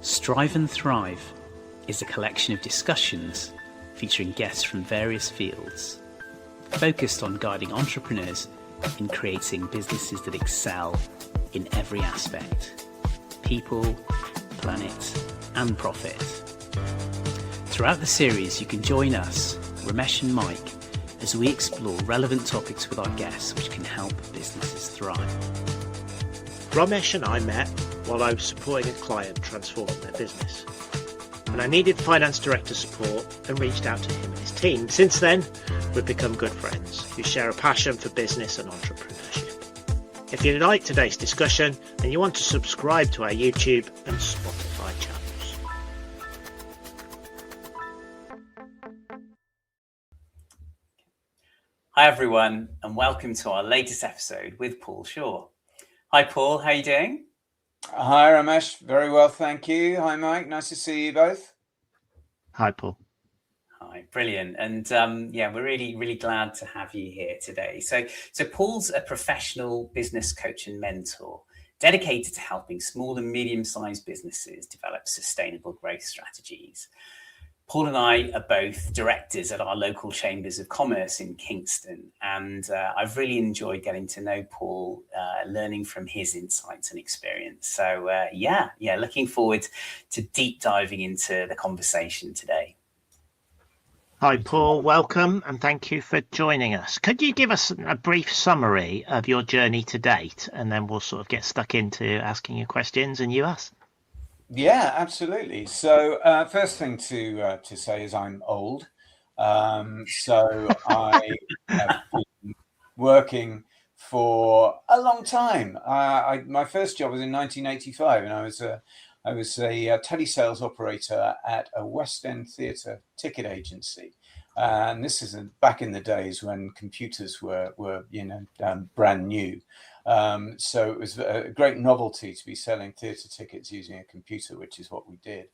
Strive and Thrive is a collection of discussions featuring guests from various fields, focused on guiding entrepreneurs in creating businesses that excel in every aspect: people, planet, and profit. Throughout the series, you can join us, Romesh and Mike, as we explore relevant topics with our guests which can help businesses thrive. Romesh and I met while I was supporting a client transform their business. And I needed finance director support and reached out to him and his team. Since then, we've become good friends who share a passion for business and entrepreneurship. If you like today's discussion, then you want to subscribe to our YouTube and Spotify channels. Hi everyone, and welcome to our latest episode with Paul Shaw. Hi Paul, how are you doing? Hi Romesh, very well, thank you. Hi Mike, nice to see you both. Hi Paul. Hi, brilliant. And we're really glad to have you here today. So Paul's a professional business coach and mentor dedicated to helping small and medium-sized businesses develop sustainable growth strategies. Paul and I are both directors at our local chambers of commerce in Kingston, and I've really enjoyed getting to know Paul, learning from his insights and experience. So looking forward to deep diving into the conversation today. Hi Paul, welcome and thank you for joining us. Could you give us a brief summary of your journey to date, and then we'll sort of get stuck into asking you questions and you us? Yeah, absolutely. So first thing to say is I'm old. So I have been working for a long time. My first job was in 1985, and I was a telesales operator at a West End theatre ticket agency. And this is back in the days when computers were brand new. So it was a great novelty to be selling theatre tickets using a computer, which is what we did.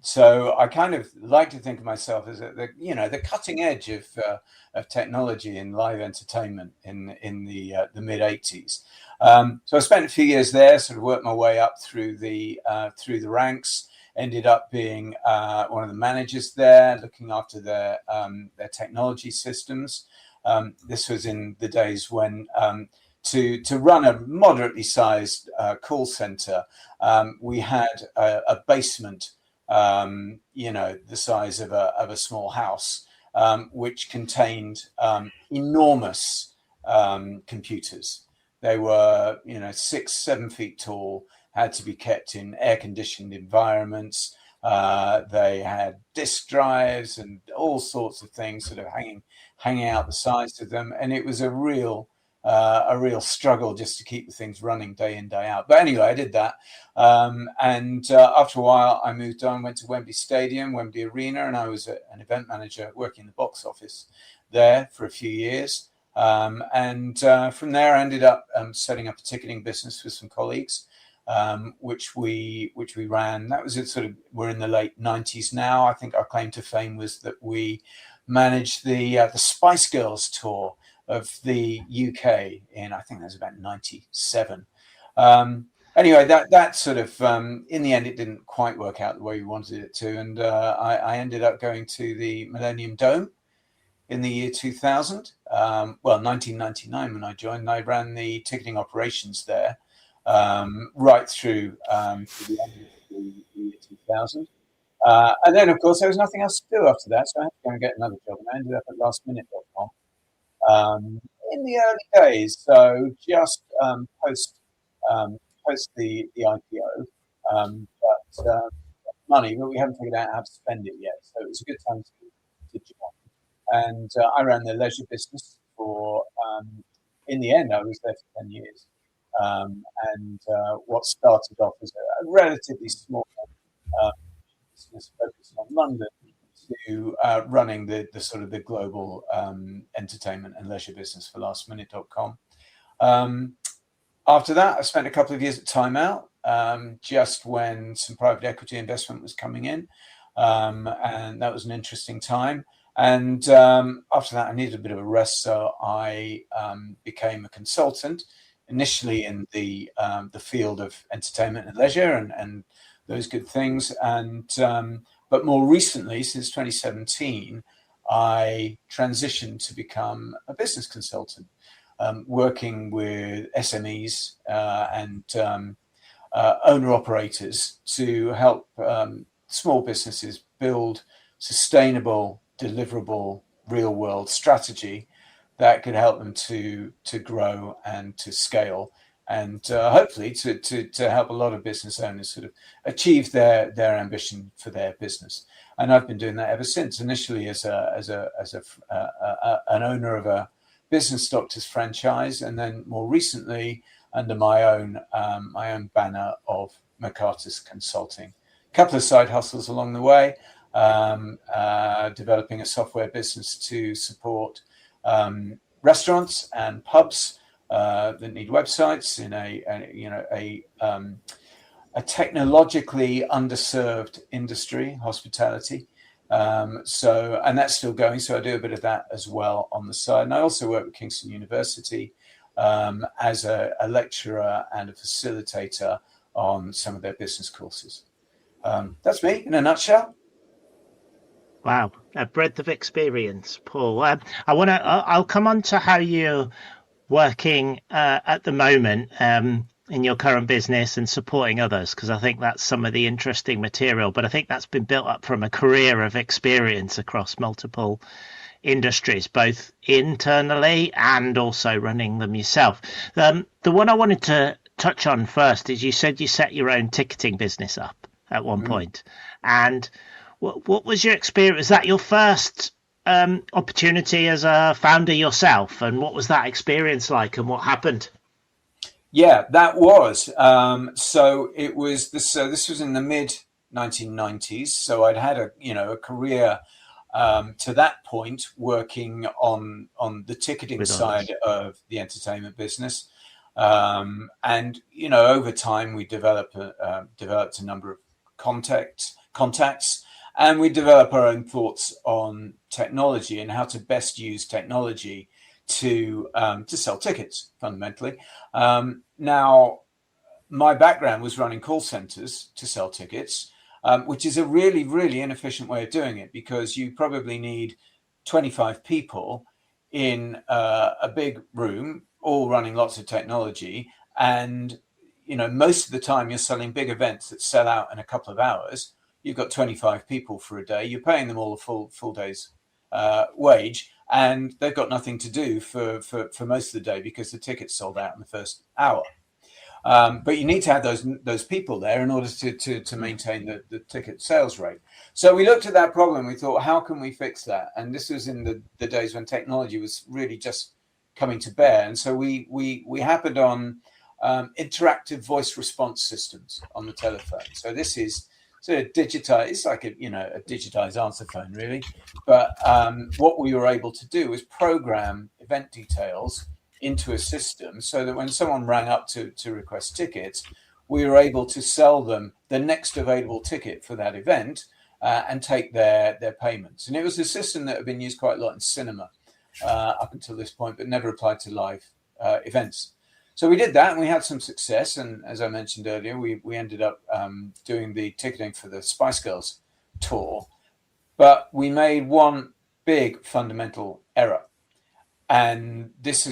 So I kind of like to think of myself as the cutting edge of technology in live entertainment in the mid 80s. So I spent a few years there, sort of worked my way up through the ranks. Ended up being one of the managers there, looking after their technology systems. This was in the days when to run a moderately sized call center, we had a basement, the size of a small house, which contained enormous computers. They were 6-7 feet tall, had to be kept in air-conditioned environments. They had disk drives and all sorts of things sort of hanging out the sides of them, and it was a real struggle just to keep the things running day in, day out. But anyway, I did that, and after a while, I moved on, went to Wembley Stadium, Wembley Arena, and I was an event manager working in the box office there for a few years. And from there, I ended up setting up a ticketing business with some colleagues, which we ran. That was we're in the late 90s now. I think our claim to fame was that we managed the Spice Girls tour of the UK in, I think that was about 97. Anyway, that sort of, in the end, it didn't quite work out the way we wanted it to. And I ended up going to the Millennium Dome in the year 2000. 1999 when I joined, I ran the ticketing operations there right through to the end of the year 2000. And then, of course, there was nothing else to do after that, so I had to go and get another job, and I ended up at lastminute.com in the early days, so just post the IPO, but money, but we haven't figured out how to spend it yet, so it was a good time to join. And I ran the leisure business for, in the end, I was there for 10 years. And what started off as a relatively small business focused on London to running the sort of the global entertainment and leisure business for lastminute.com. After that, I spent a couple of years at Time Out, just when some private equity investment was coming in, and that was an interesting time. And after that, I needed a bit of a rest, so I became a consultant initially in the field of entertainment and leisure and those good things. And but more recently, since 2017, I transitioned to become a business consultant, working with SMEs and owner-operators to help small businesses build sustainable, deliverable, real-world strategy that could help them to grow and to scale, and hopefully to help a lot of business owners sort of achieve their ambition for their business. And I've been doing that ever since. Initially as an owner of a business doctors franchise, and then more recently under my own banner of McCarthy's Consulting. A couple of side hustles along the way, developing a software business to support restaurants and pubs that need websites in a technologically underserved industry, hospitality. And that's still going. So I do a bit of that as well on the side. And I also work with Kingston University as a lecturer and a facilitator on some of their business courses. That's me in a nutshell. Wow, a breadth of experience, Paul. I'll come on to how you're working at the moment in your current business and supporting others, because I think that's some of the interesting material. But I think that's been built up from a career of experience across multiple industries, both internally and also running them yourself. The one I wanted to touch on first is you said you set your own ticketing business up at one point. And what was your experience? Was that your first opportunity as a founder yourself? And what was that experience like, and what happened? Yeah, that was. So it was this. This was in the mid 1990s. So I'd had a career to that point working on the ticketing side of the entertainment business, and over time we developed a number of contacts. And we develop our own thoughts on technology and how to best use technology to sell tickets, fundamentally. Now, my background was running call centers to sell tickets, which is a really, really inefficient way of doing it, because you probably need 25 people in a big room, all running lots of technology. And, most of the time you're selling big events that sell out in a couple of hours. You've got 25 people for a day. You're paying them all a full day's wage, and they've got nothing to do for most of the day because the tickets sold out in the first hour. But you need to have those people there in order to maintain the ticket sales rate. So we looked at that problem. We thought, how can we fix that? And this was in the days when technology was really just coming to bear. And so we happened on interactive voice response systems on the telephone. So this is sort of digitized. It's like a digitized answer phone, really. But what we were able to do was program event details into a system so that when someone rang up to request tickets, we were able to sell them the next available ticket for that event and take their payments. And it was a system that had been used quite a lot in cinema up until this point, but never applied to live events. So we did that, and we had some success. And as I mentioned earlier, we ended up doing the ticketing for the Spice Girls tour. But we made one big fundamental error. And this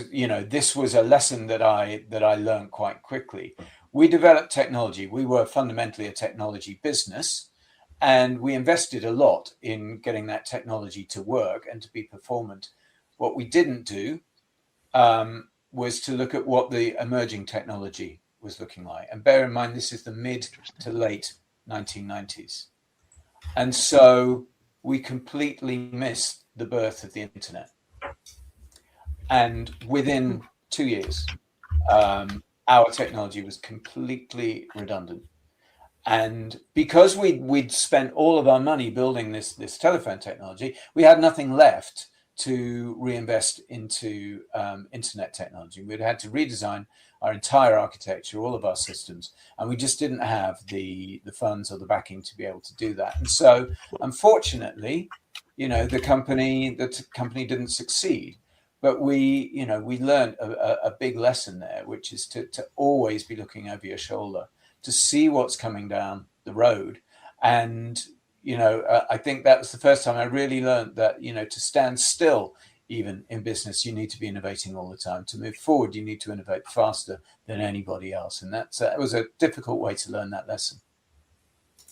was a lesson that I learned quite quickly. We developed technology. We were fundamentally a technology business, and we invested a lot in getting that technology to work and to be performant. What we didn't do was to look at what the emerging technology was looking like. And bear in mind, this is the mid to late 1990s. And so we completely missed the birth of the internet. And within 2 years, our technology was completely redundant. And because we'd spent all of our money building this telephone technology, we had nothing left to reinvest into internet technology. We'd had to redesign our entire architecture, all of our systems, and we just didn't have the funds or the backing to be able to do that. And so, unfortunately, the company didn't succeed. But we learned a big lesson there, which is to always be looking over your shoulder, to see what's coming down the road. And, I think that was the first time I really learned that, to stand still, even in business, you need to be innovating all the time. To move forward, you need to innovate faster than anybody else. And that was a difficult way to learn that lesson.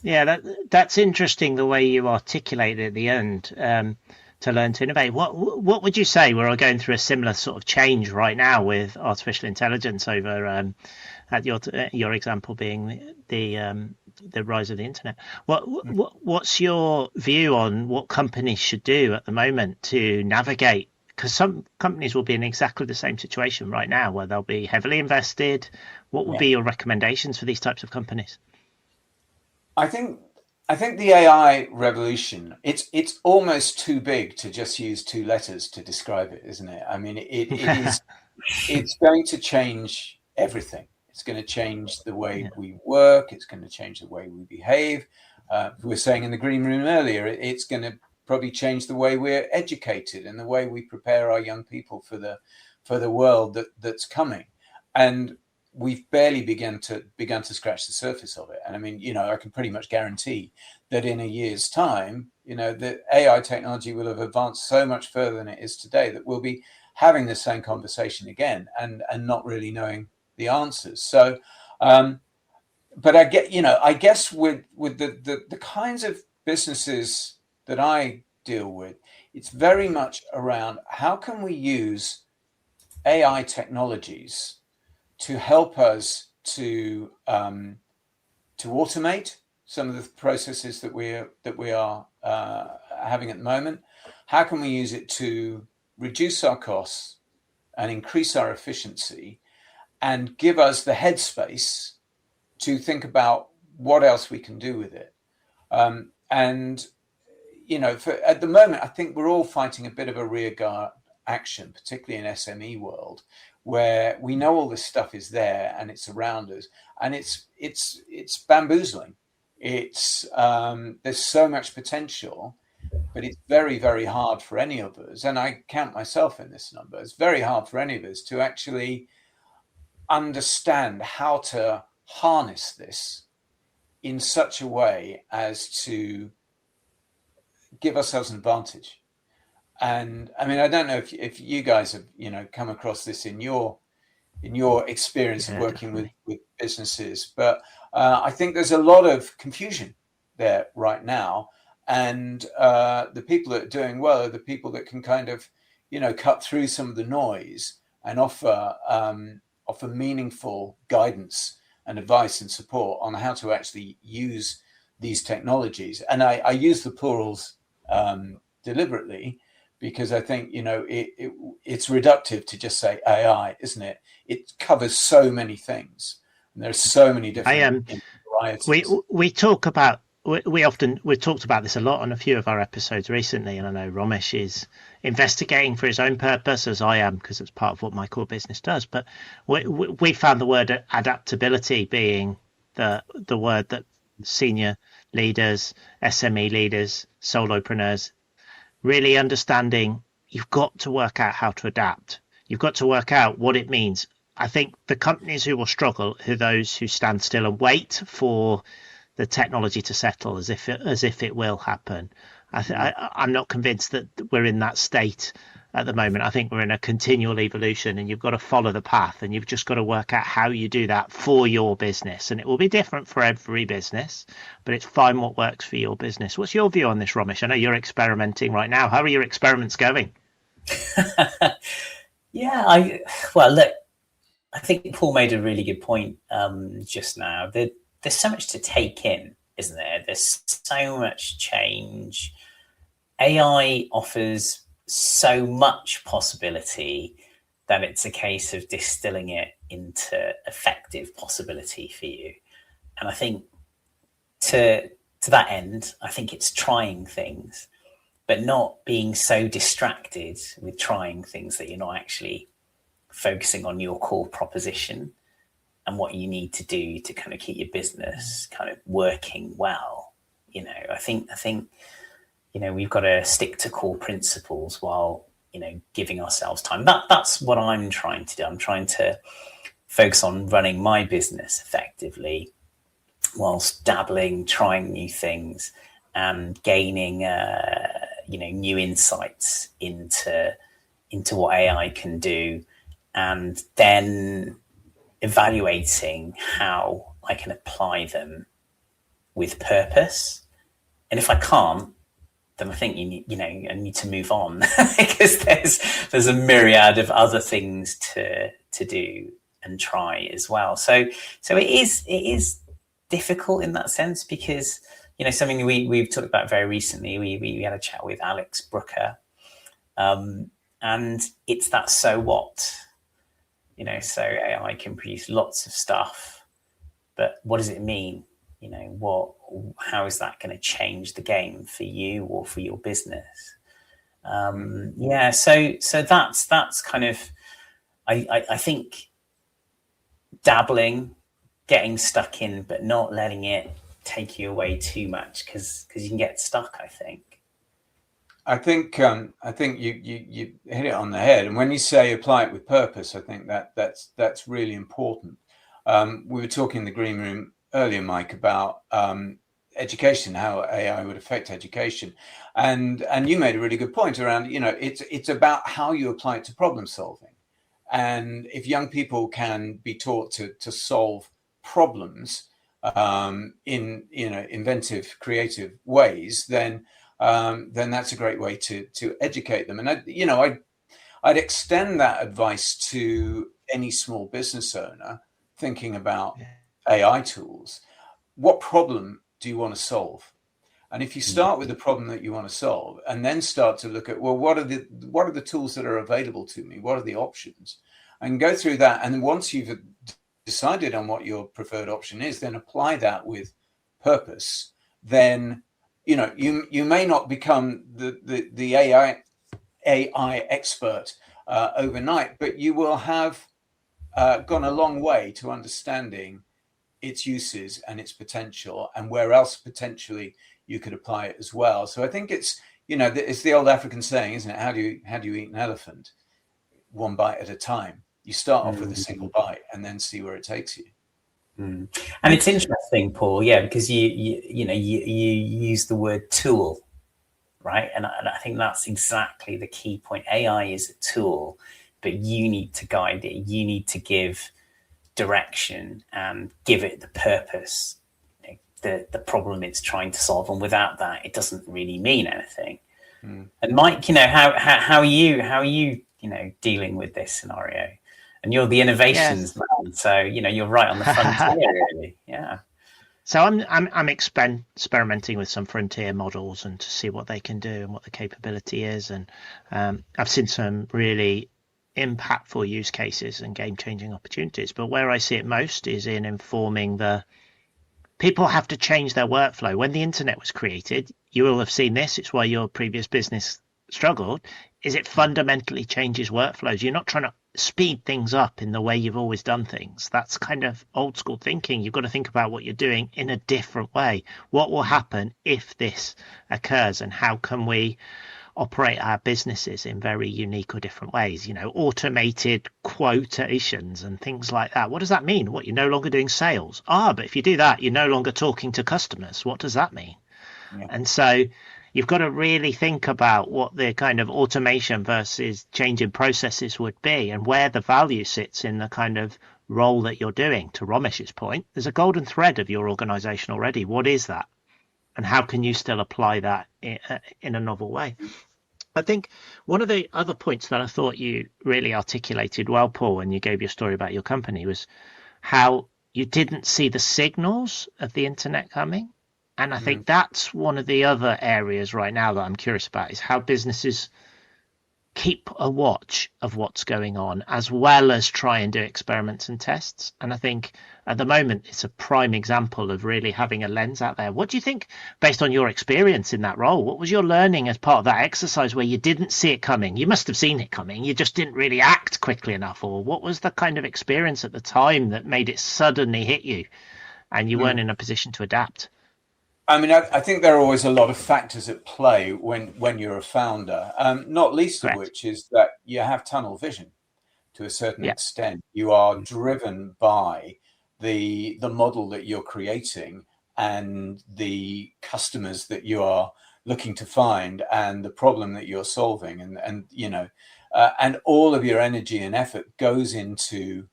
Yeah, that's interesting, the way you articulate it at the end. To learn to innovate. What would you say? We're all going through a similar sort of change right now with artificial intelligence over at your example being the rise of the internet. What's your view on what companies should do at the moment to navigate? Because some companies will be in exactly the same situation right now where they'll be heavily invested. What would be your recommendations for these types of companies? I think the AI revolution, it's almost too big to just use two letters to describe it, isn't it? I mean, it's going to change everything. It's going to change the way we work. It's going to change the way we behave. We were saying in the green room earlier, it's going to probably change the way we're educated and the way we prepare our young people for the world that's coming. And we've barely begun to scratch the surface of it. And I mean, I can pretty much guarantee that in a year's time, the AI technology will have advanced so much further than it is today that we'll be having the same conversation again and not really knowing the answers. So, but I guess with the kinds of businesses that I deal with, it's very much around how can we use AI technologies to help us to automate some of the processes that we are having at the moment. How can we use it to reduce our costs and increase our efficiency, and give us the headspace to think about what else we can do with it? At the moment, I think we're all fighting a bit of a rearguard action, particularly in SME world, where we know all this stuff is there and it's around us, and it's bamboozling. It's there's so much potential, but it's very, very hard for any of us, and I count myself in this number. It's very hard for any of us to actually understand how to harness this in such a way as to give ourselves an advantage. And I mean, I don't know if you guys have, come across this in your experience of working with businesses, but I think there's a lot of confusion there right now. And the people that are doing well are the people that can kind of, cut through some of the noise and offer meaningful guidance and advice and support on how to actually use these technologies. And I use the plurals deliberately, because I think, it's reductive to just say AI, isn't it? It covers so many things, and there's so many different varieties. We've talked about this a lot on a few of our episodes recently, and I know Romesh is investigating for his own purpose, as I am, because it's part of what my core business does. But we found the word adaptability being the word that senior leaders, SME leaders, solopreneurs, really understanding you've got to work out how to adapt. You've got to work out what it means. I think the companies who will struggle are those who stand still and wait for the technology to settle as if it will happen. I'm not convinced that we're in that state at the moment. I think we're in a continual evolution, and you've got to follow the path, and you've just got to work out how you do that for your business. And it will be different for every business, but it's find what works for your business. What's your view on this, Romesh? I know you're experimenting right now. How are your experiments going? Look, I think Paul made a really good point just now. There's so much to take in, isn't there? There's so much change. AI offers so much possibility that it's a case of distilling it into effective possibility for you. And I think to that end, I think it's trying things, but not being so distracted with trying things that you're not actually focusing on your core proposition and what you need to do to kind of keep your business kind of working well. I think we've got to stick to core principles while, giving ourselves time. That's what I'm trying to do. I'm trying to focus on running my business effectively whilst dabbling, trying new things, and gaining new insights into what AI can do, and then evaluating how I can apply them with purpose. And if I can't, then I think I need to move on because there's a myriad of other things to do and try as well. So it is difficult in that sense, because something we've talked about very recently. We had a chat with Alex Brooker, and it's that so what, so AI can produce lots of stuff, but what does it mean? How is that going to change the game for you or for your business? So that's kind of, I think, dabbling, getting stuck in, but not letting it take you away too much, because you can get stuck, I think. I think you hit it on the head. And when you say apply it with purpose, I think that's really important. We were talking in the green room earlier, Mike, about education, how AI would affect education, and you made a really good point around it's about how you apply it to problem solving. And if young people can be taught to solve problems in inventive, creative ways, then that's a great way to educate them. And I'd extend that advice to any small business owner thinking about AI tools. What problem do you want to solve? And if you start with the problem that you want to solve, and then start to look at, well, what are the tools that are available to me? What are the options? And go through that. And once you've decided on what your preferred option is, then apply that with purpose. Then, you may not become the AI expert overnight, but you will have gone a long way to understanding its uses and its potential, and where else potentially you could apply it as well. So I think it's the old African saying, isn't it? How do you eat an elephant? One bite at a time. You start off with a single bite and then see where it takes you. And it's interesting, Paul, because you use the word tool, right? And I think that's exactly the key point. AI is a tool, but you need to guide it. You need to give direction and give it the purpose, the problem it's trying to solve. And without that, it doesn't really mean anything. And Mike, how are you dealing with this scenario? And you're the innovations man, so you're right on the frontier, really. Yeah. So I'm experimenting with some frontier models and to see what they can do and what the capability is. And I've seen some really impactful use cases and game-changing opportunities. But where I see it most is in informing people have to change their workflow. When the internet was created, you will have seen this. It's why your previous business struggled. Is it fundamentally changes workflows? You're not trying to speed things up in the way you've always done things. That's kind of old school thinking. You've got to think about what you're doing in a different way. What will happen if this occurs, and how can we operate our businesses in very unique or different ways? Automated quotations and things like that. What does that mean? What, you're no longer doing sales? But if you do that, you're no longer talking to customers. What does that mean? Yeah. And so you've got to really think about what the kind of automation versus change in processes would be, and where the value sits in the kind of role that you're doing. To Romesh's point, there's a golden thread of your organization already. What is that? And how can you still apply that in a novel way? I think one of the other points that I thought you really articulated well, Paul, when you gave your story about your company, was how you didn't see the signals of the internet coming. And I think that's one of the other areas right now that I'm curious about, is how businesses keep a watch of what's going on, as well as try and do experiments and tests. And I think at the moment, it's a prime example of really having a lens out there. What do you think, based on your experience in that role, what was your learning as part of that exercise where you didn't see it coming? You must have seen it coming. You just didn't really act quickly enough. Or what was the kind of experience at the time that made it suddenly hit you and you weren't in a position to adapt? I mean, I think there are always a lot of factors at play when you're a founder, not least of Correct. which is that you have tunnel vision to a certain Yeah. extent. You are driven by the model that you're creating and the customers that you are looking to find and the problem that you're solving, and all of your energy and effort goes into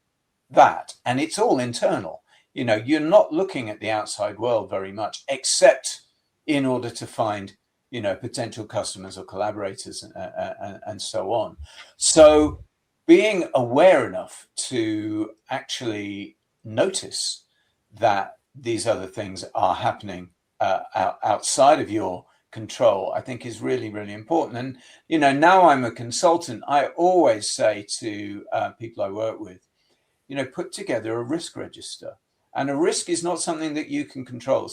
that, and it's all internal. You're not looking at the outside world very much, except in order to find potential customers or collaborators, and so on. So being aware enough to actually notice that these other things are happening outside of your control, I think, is really, really important. And now I'm a consultant, I always say to people I work with, put together a risk register. And a risk is not something that you can control.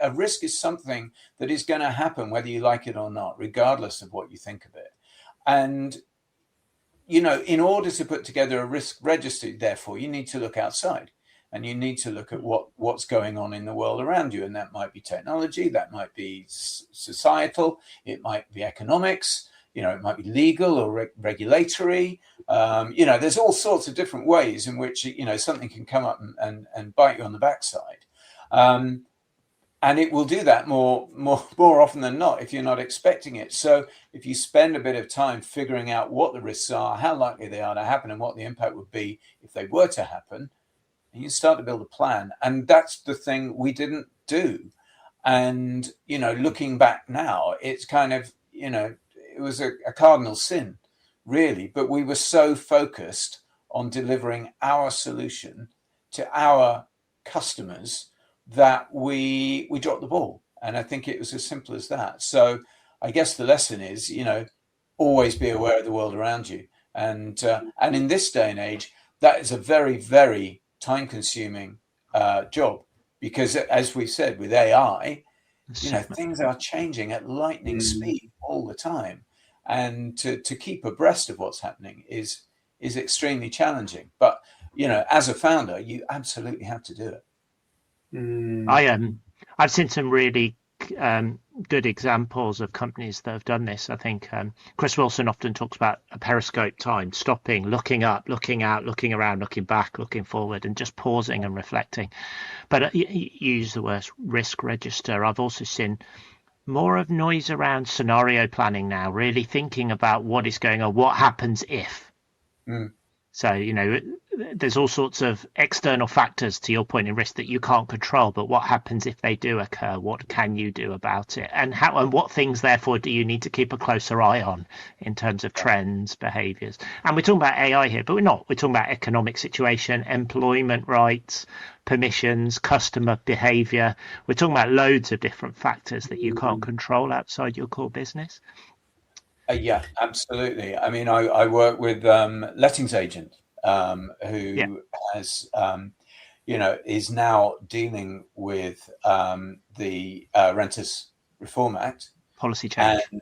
A risk is something that is going to happen whether you like it or not, regardless of what you think of it. And, in order to put together a risk register, therefore, you need to look outside and you need to look at what's going on in the world around you. And that might be technology, that might be societal, it might be economics, it might be legal or regulatory. There's all sorts of different ways in which, something can come up and bite you on the backside. And it will do that more often than not if you're not expecting it. So if you spend a bit of time figuring out what the risks are, how likely they are to happen, and what the impact would be if they were to happen, and you start to build a plan. And that's the thing we didn't do. And, looking back now, it's kind of, it was a cardinal sin, really. But we were so focused on delivering our solution to our customers that we dropped the ball. And I think it was as simple as that. So I guess the lesson is, always be aware of the world around you. And in this day and age, that is a very, very time-consuming job, because, as we've said, with AI, things are changing at lightning speed all the time, and to keep abreast of what's happening is extremely challenging. But as a founder, you absolutely have to do it. I've seen some really good examples of companies that have done this. I think Chris Wilson often talks about a periscope time, stopping, looking up, looking out, looking around, looking back, looking forward, and just pausing and reflecting. But you use the word risk register. I've also seen more of noise around scenario planning now, really thinking about what is going on, what happens if. So, there's all sorts of external factors, to your point, in risk that you can't control. But what happens if they do occur? What can you do about it? And what things, therefore, do you need to keep a closer eye on in terms of trends, behaviors? And we're talking about AI here, but we're not. We're talking about economic situation, employment rights, permissions, customer behavior. We're talking about loads of different factors that you can't control outside your core business. Yeah, absolutely. I mean, I work with lettings agent who has, is now dealing with the Renters Reform Act policy change and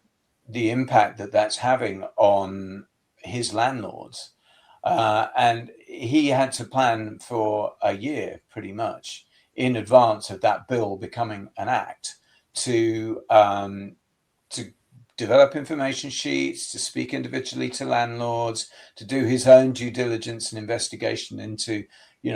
the impact that that's having on his landlords. And he had to plan for a year, pretty much, in advance of that bill becoming an act, to develop information sheets, to speak individually to landlords, to do his own due diligence and investigation into,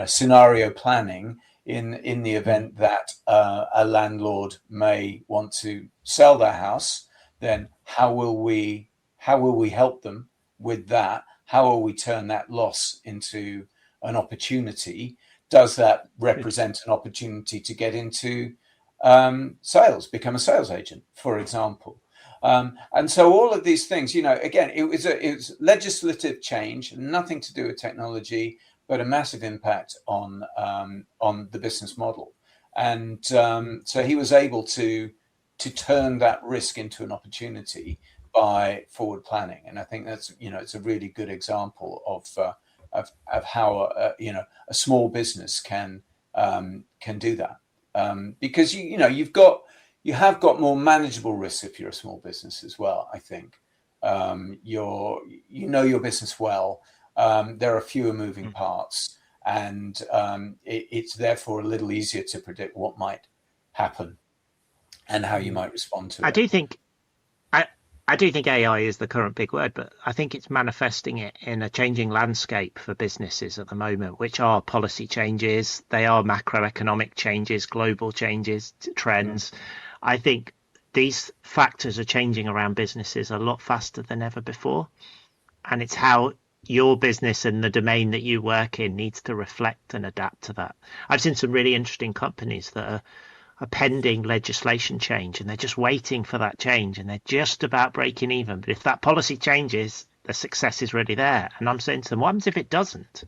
scenario planning in the event that a landlord may want to sell their house. Then how will we help them with that? How will we turn that loss into an opportunity? Does that represent an opportunity to get into sales, become a sales agent, for example? And so all of these things, again, it was legislative change, nothing to do with technology, but a massive impact on the business model. And so he was able to turn that risk into an opportunity by forward planning. And I think that's, it's a really good example of how a small business can do that, because you have got more manageable risks if you're a small business as well. I think your business well. There are fewer moving parts, and it's therefore a little easier to predict what might happen. and how you might respond to I it. do think I do think AI is the current big word, but I think it's manifesting it in a changing landscape for businesses at the moment, which are policy changes, they are macroeconomic changes, global changes, trends. I think these factors are changing around businesses a lot faster than ever before. And it's how your business and the domain that you work in needs to reflect and adapt to that. I've seen some really interesting companies that are pending legislation change and they're just waiting for that change and they're just about breaking even. But if that policy changes, the success is really there. And I'm saying to them, what happens if it doesn't?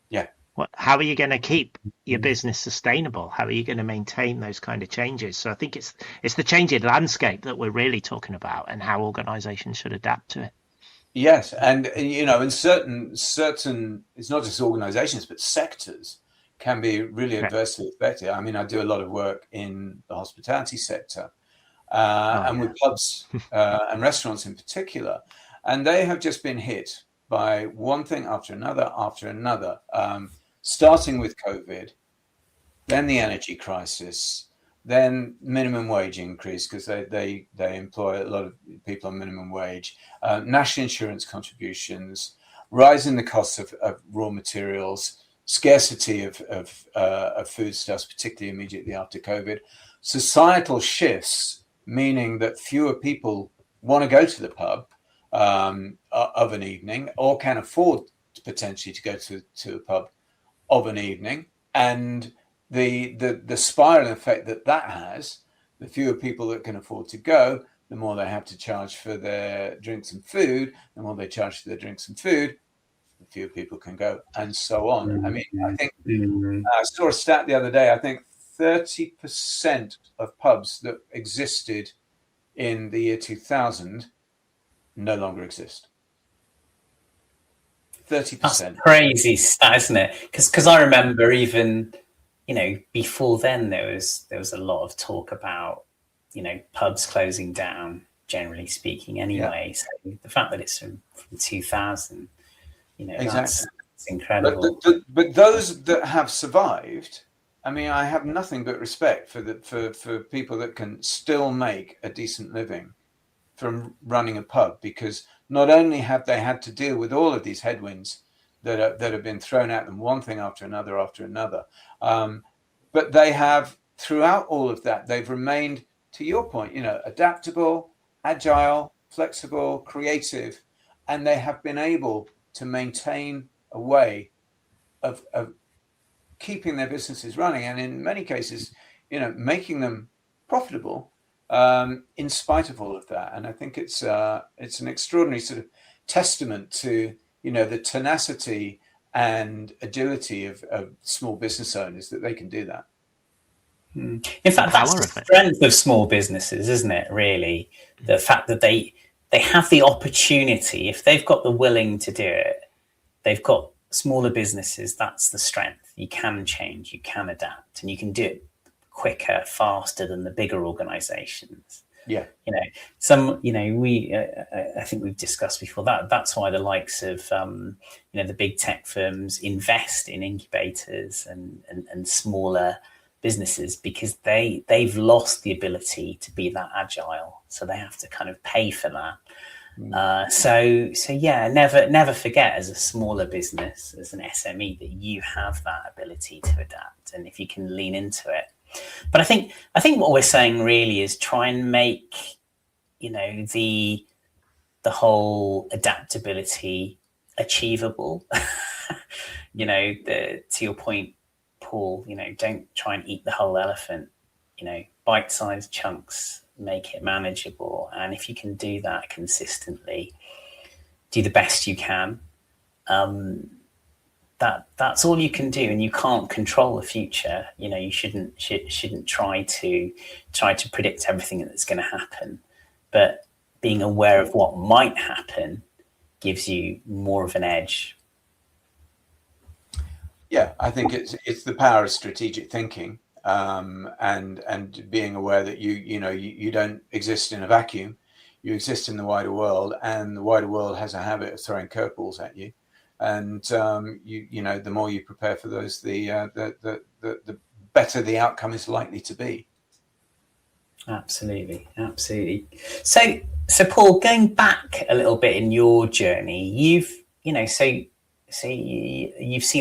Yeah. How are you going to keep your business sustainable? How are you going to maintain those kind of changes? So I think it's the changing landscape that we're really talking about and how organizations should adapt to it. Yes, and in certain it's not just organizations but sectors can be really adversely affected. I mean, I do a lot of work in the hospitality sector, with pubs and restaurants in particular, and they have just been hit by one thing after another, starting with COVID, then the energy crisis, then minimum wage increase because they employ a lot of people on minimum wage, national insurance contributions, rise in the cost of raw materials, scarcity of foodstuffs, particularly immediately after COVID, societal shifts, meaning that fewer people want to go to the pub of an evening or can afford potentially to go to a pub of an evening, and the spiraling effect that has, the fewer people that can afford to go, the more they have to charge for their drinks and food, the more they charge for their drinks and food, the fewer people can go, and so on. I mean, I think I saw a stat the other day, I think 30% of pubs that existed in the year 2000 no longer exist. 30%. That's crazy stat, isn't it? Because I remember even, before then there was a lot of talk about, pubs closing down, generally speaking anyway. So the fact that it's from 2000, exactly. that's incredible. But those that have survived, I mean, I have nothing but respect for people that can still make a decent living from running a pub, because not only have they had to deal with all of these headwinds that have been thrown at them, one thing after another, but they have, throughout all of that, they've remained, to your point, adaptable, agile, flexible, creative, and they have been able to maintain a way of keeping their businesses running, and in many cases, making them profitable, in spite of all of that. And I think it's an extraordinary sort of testament to the tenacity and agility of small business owners that they can do that. In fact, that's the strength of small businesses, isn't it? Really, the fact that they have the opportunity, if they've got the willing to do it, they've got smaller businesses. That's the strength. You can change, you can adapt, and you can do it quicker, faster than the bigger organizations. Yeah. I think we've discussed before that's why the likes of, the big tech firms invest in incubators and smaller businesses, because they've lost the ability to be that agile. So they have to kind of pay for that. Never forget, as a smaller business, as an SME, that you have that ability to adapt, and if you can lean into it. But I think what we're saying really is try and make, the whole adaptability achievable. To your point, Paul, don't try and eat the whole elephant. Bite-sized chunks, make it manageable, and if you can do that consistently, do the best you can. That's all you can do, and you can't control the future. You shouldn't try to predict everything that's going to happen, but being aware of what might happen gives you more of an edge. Yeah, I think it's the power of strategic thinking, and being aware that you don't exist in a vacuum. You exist in the wider world, and the wider world has a habit of throwing curveballs at you. And the more you prepare for those, the better the outcome is likely to be. Absolutely. So Paul, going back a little bit in your journey, you've seen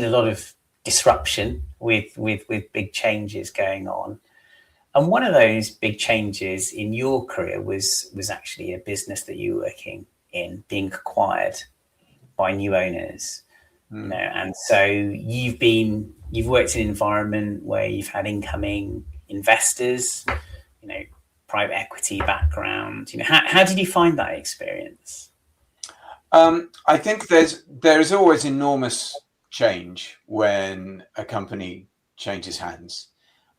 a lot of disruption with big changes going on. And one of those big changes in your career was actually a business that you were working in being acquired by new owners. And so you've worked in an environment where you've had incoming investors, private equity background. How did you find that experience? I think there's always enormous change when a company changes hands.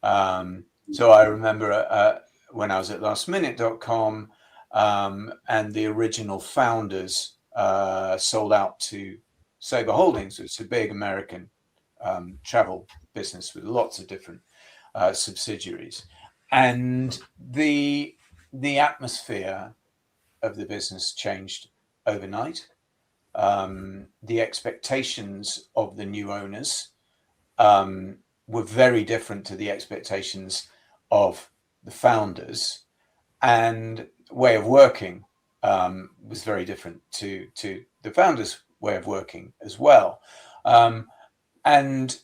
So I remember when I was at lastminute.com, and the original founders sold out to Sabre Holdings, which is a big American travel business with lots of different subsidiaries. And the atmosphere of the business changed overnight. The expectations of the new owners were very different to the expectations of the founders, and way of working was very different to the founders' way of working as well. And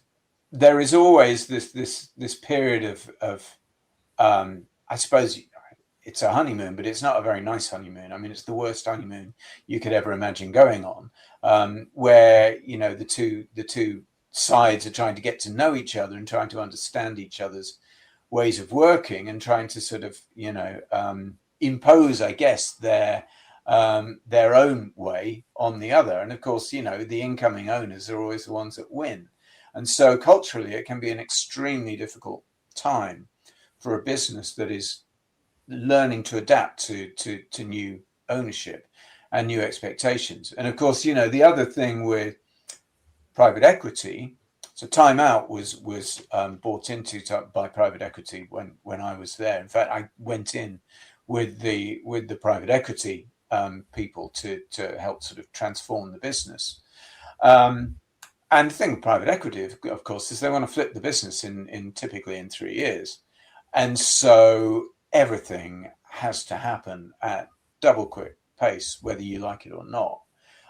there is always this period of I suppose it's a honeymoon, but it's not a very nice honeymoon. I mean, it's the worst honeymoon you could ever imagine going on, where the two sides are trying to get to know each other and trying to understand each other's ways of working and trying to sort of impose, I guess, their own way on the other. And of course, the incoming owners are always the ones that win. And so culturally, it can be an extremely difficult time for a business that is learning to adapt to new ownership and new expectations. And of course, the other thing with private equity, so Time Out was bought into by private equity when I was there. In fact, I went in with the private equity people to help sort of transform the business. And the thing with private equity, of course, is they want to flip the business in typically in 3 years. And so everything has to happen at double quick pace, whether you like it or not.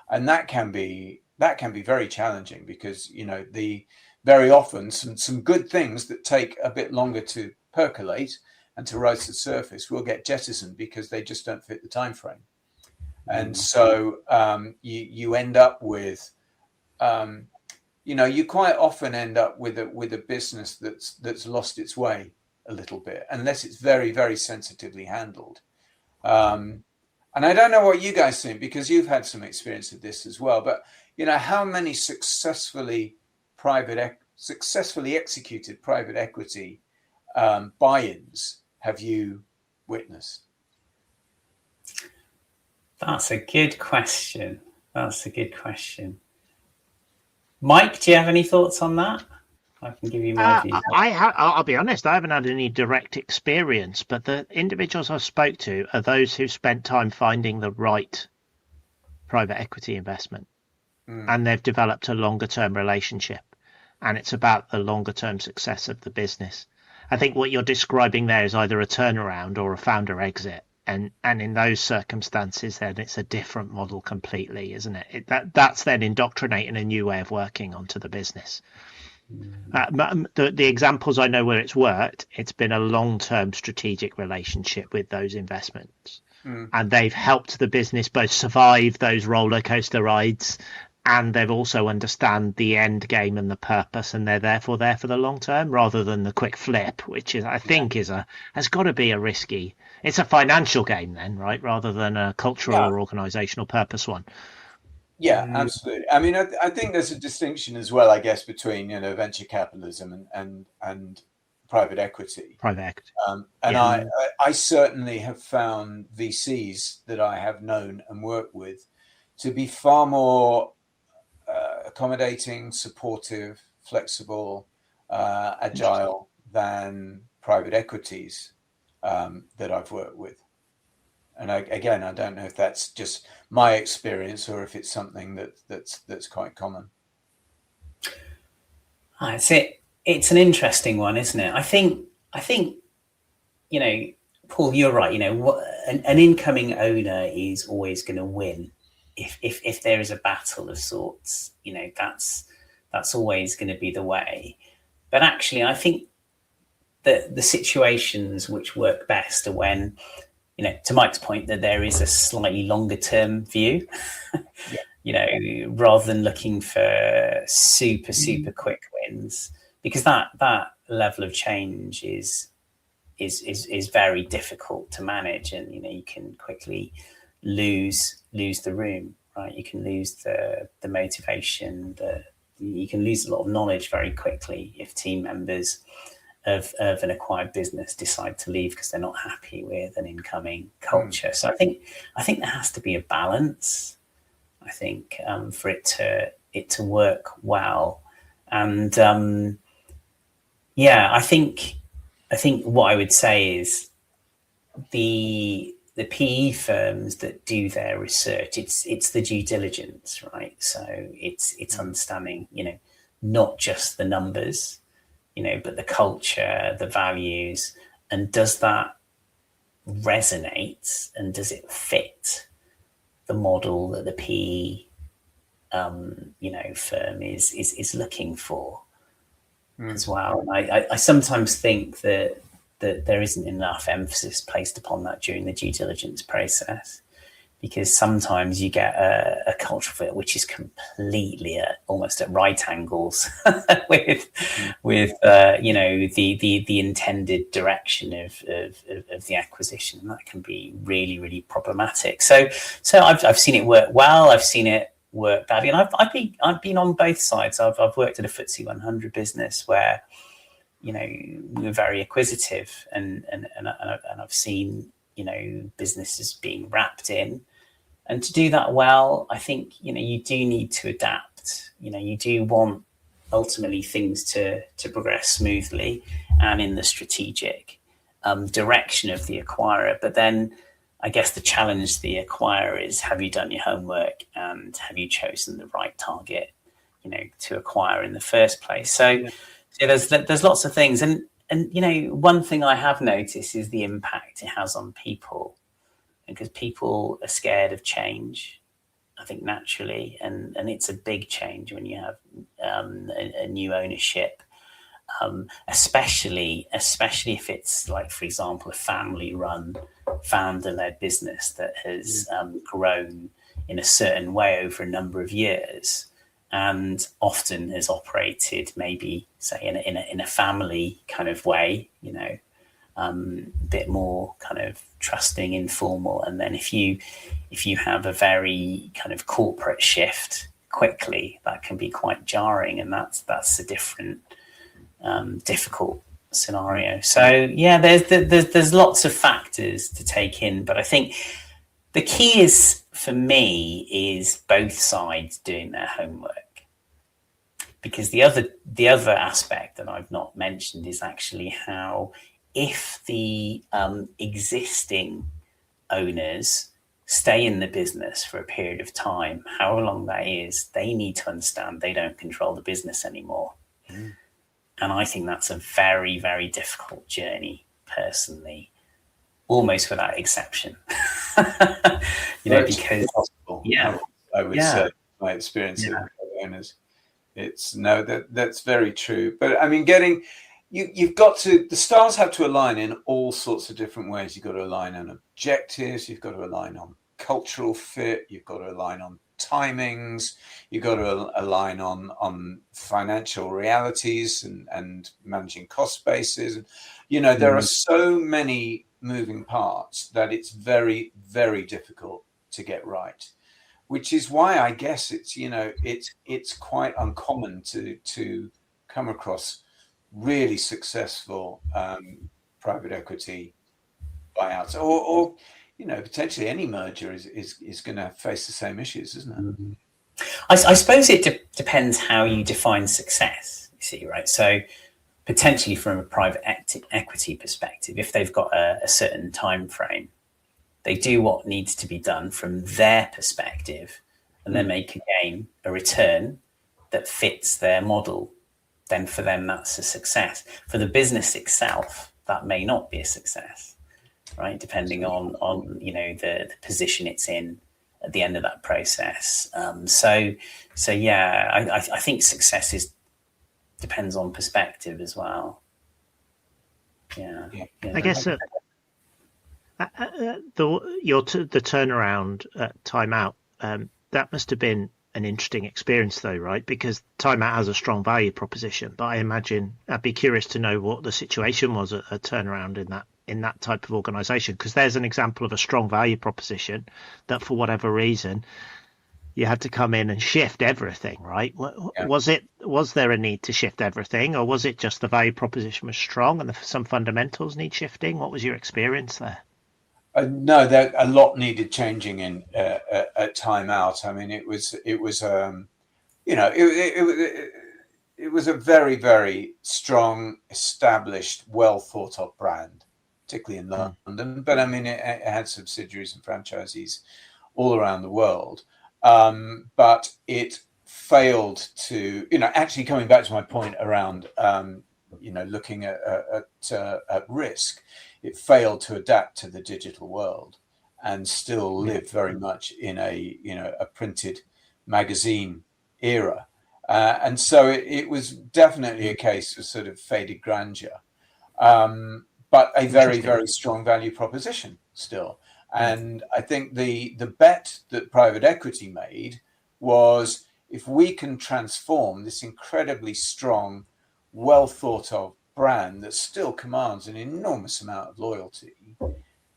And that can be very challenging because, very often some good things that take a bit longer to percolate and to rise to the surface will get jettisoned because they just don't fit the time frame. And so you end up with, you quite often end up with a business that's lost its way a little bit, unless it's very, very sensitively handled. And I don't know what you guys think, because you've had some experience of this as well, but how many successfully executed private equity buy-ins have you witnessed? That's a good question. Mike, do you have any thoughts on that? I can give you my views. I'll be honest, I haven't had any direct experience, but the individuals I spoke to are those who've spent time finding the right private equity investment. And they've developed a longer term relationship. And it's about the longer term success of the business. I think what you're describing there is either a turnaround or a founder exit. And in those circumstances, then it's a different model completely, isn't it? That's then indoctrinating a new way of working onto the business. The examples I know where it's worked, it's been a long-term strategic relationship with those investments. And they've helped the business both survive those roller coaster rides, and they've also understand the end game and the purpose, and they're therefore there for the long term rather than the quick flip, which is, I think, has got to be a risky. It's a financial game then, right, rather than a cultural or organizational purpose one. Yeah, absolutely. I mean, I think there's a distinction as well, I guess, between venture capitalism and private equity. I certainly have found VCs that I have known and worked with to be far more accommodating, supportive, flexible, agile than private equities that I've worked with. And I don't know if that's just my experience or if it's something that's quite common. It's an interesting one, isn't it? I think Paul, you're right. An incoming owner is always going to win if there is a battle of sorts. That's always going to be the way. But actually, I think that the situations which work best are when, to Mike's point, that there is a slightly longer term view. Rather than looking for super quick wins, because that level of change is very difficult to manage, and you can quickly lose the room, right? You can lose the motivation, you can lose a lot of knowledge very quickly if team members of an acquired business decide to leave because they're not happy with an incoming culture. So I think there has to be a balance, I think, for it to work well. And I think what I would say is the PE firms that do their research, it's the due diligence, right? So it's understanding, not just the numbers, but the culture, the values, and does that resonate, and does it fit the model that the PE firm is looking for as well. And I sometimes think that there isn't enough emphasis placed upon that during the due diligence process, because sometimes you get a cultural fit which is completely almost at right angles with the intended direction of the acquisition, and that can be really, really problematic. So I've seen it work well, I've seen it work badly, and I've been on both sides. I've worked at a FTSE 100 business where we were very acquisitive, and I've seen businesses being wrapped in. And to do that well, I think, you do need to adapt. You do want ultimately things to progress smoothly and in the strategic direction of the acquirer. But then I guess the challenge to the acquirer is, have you done your homework, and have you chosen the right target, to acquire in the first place? So there's lots of things. And one thing I have noticed is the impact it has on people, because people are scared of change, I think, naturally, and it's a big change when you have a new ownership, especially if it's like, for example, a family-run, founder-led business that has grown in a certain way over a number of years, and often has operated maybe, say, in a family kind of way, a bit more kind of trusting, informal. And then if you have a very kind of corporate shift quickly, that can be quite jarring, and that's a different difficult scenario. So there's lots of factors to take in, but I think the key is, for me, is both sides doing their homework. Because the other aspect that I've not mentioned is actually how, if the existing owners stay in the business for a period of time, however long that is, they need to understand they don't control the business anymore. And I think that's a very, very difficult journey, personally, almost without exception. Because possible. I would say, my experience of owners, that's very true. But I mean, you've got to, the stars have to align in all sorts of different ways. You've got to align on objectives, you've got to align on cultural fit, you've got to align on timings, you've got to align on financial realities and managing cost bases. There are so many moving parts that it's very, very difficult to get right, which is why I guess it's quite uncommon to come across really successful private equity buyouts, or potentially any merger is going to face the same issues, isn't it? I suppose it depends how you define success, you see, right? So potentially from a private equity perspective, if they've got a certain time frame, they do what needs to be done from their perspective, and then make a return that fits their model. Then for them, that's a success. For the business itself, that may not be a success. right? Depending on the position it's in at the end of that process. So yeah, I think success depends on perspective as well. Yeah. I guess the turnaround at Time Out, that must have been an interesting experience though, right? Because Time Out has a strong value proposition, but I imagine I'd be curious to know what the situation was at a turnaround in that type of organization, because there's an example of a strong value proposition that for whatever reason you had to come in and shift everything, right? Was there a need to shift everything, or was it just the value proposition was strong and some fundamentals need shifting? What was your experience there? No, there a lot needed changing in at Time Out. I mean, it was it was a very, very strong, established, well thought of brand, particularly in London. But I mean, it had subsidiaries and franchisees all around the world. But it failed to, actually coming back to my point around, looking at risk, it failed to adapt to the digital world and still live very much in a printed magazine era. And so it was definitely a case of sort of faded grandeur, but a very, very strong value proposition still. And I think the bet that private equity made was, if we can transform this incredibly strong, well thought of brand that still commands an enormous amount of loyalty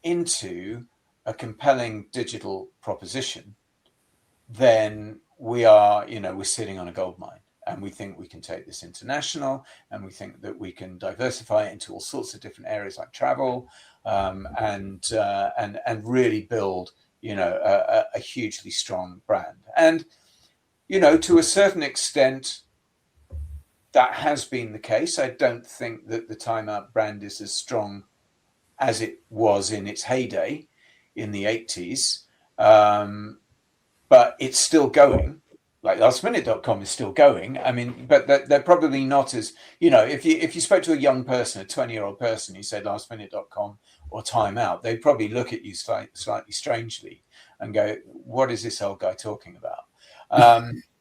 into a compelling digital proposition, then we're sitting on a gold mine. And we think we can take this international, and we think that we can diversify it into all sorts of different areas like travel, and really build, a hugely strong brand. And, to a certain extent, that has been the case. I don't think that the Time Out brand is as strong as it was in its heyday in the 80s, but it's still going. Like lastminute.com is still going. I mean, but they're probably not as, if you spoke to a young person, a 20-year-old person, who said lastminute.com or Time Out, they'd probably look at you slightly strangely and go, what is this old guy talking about?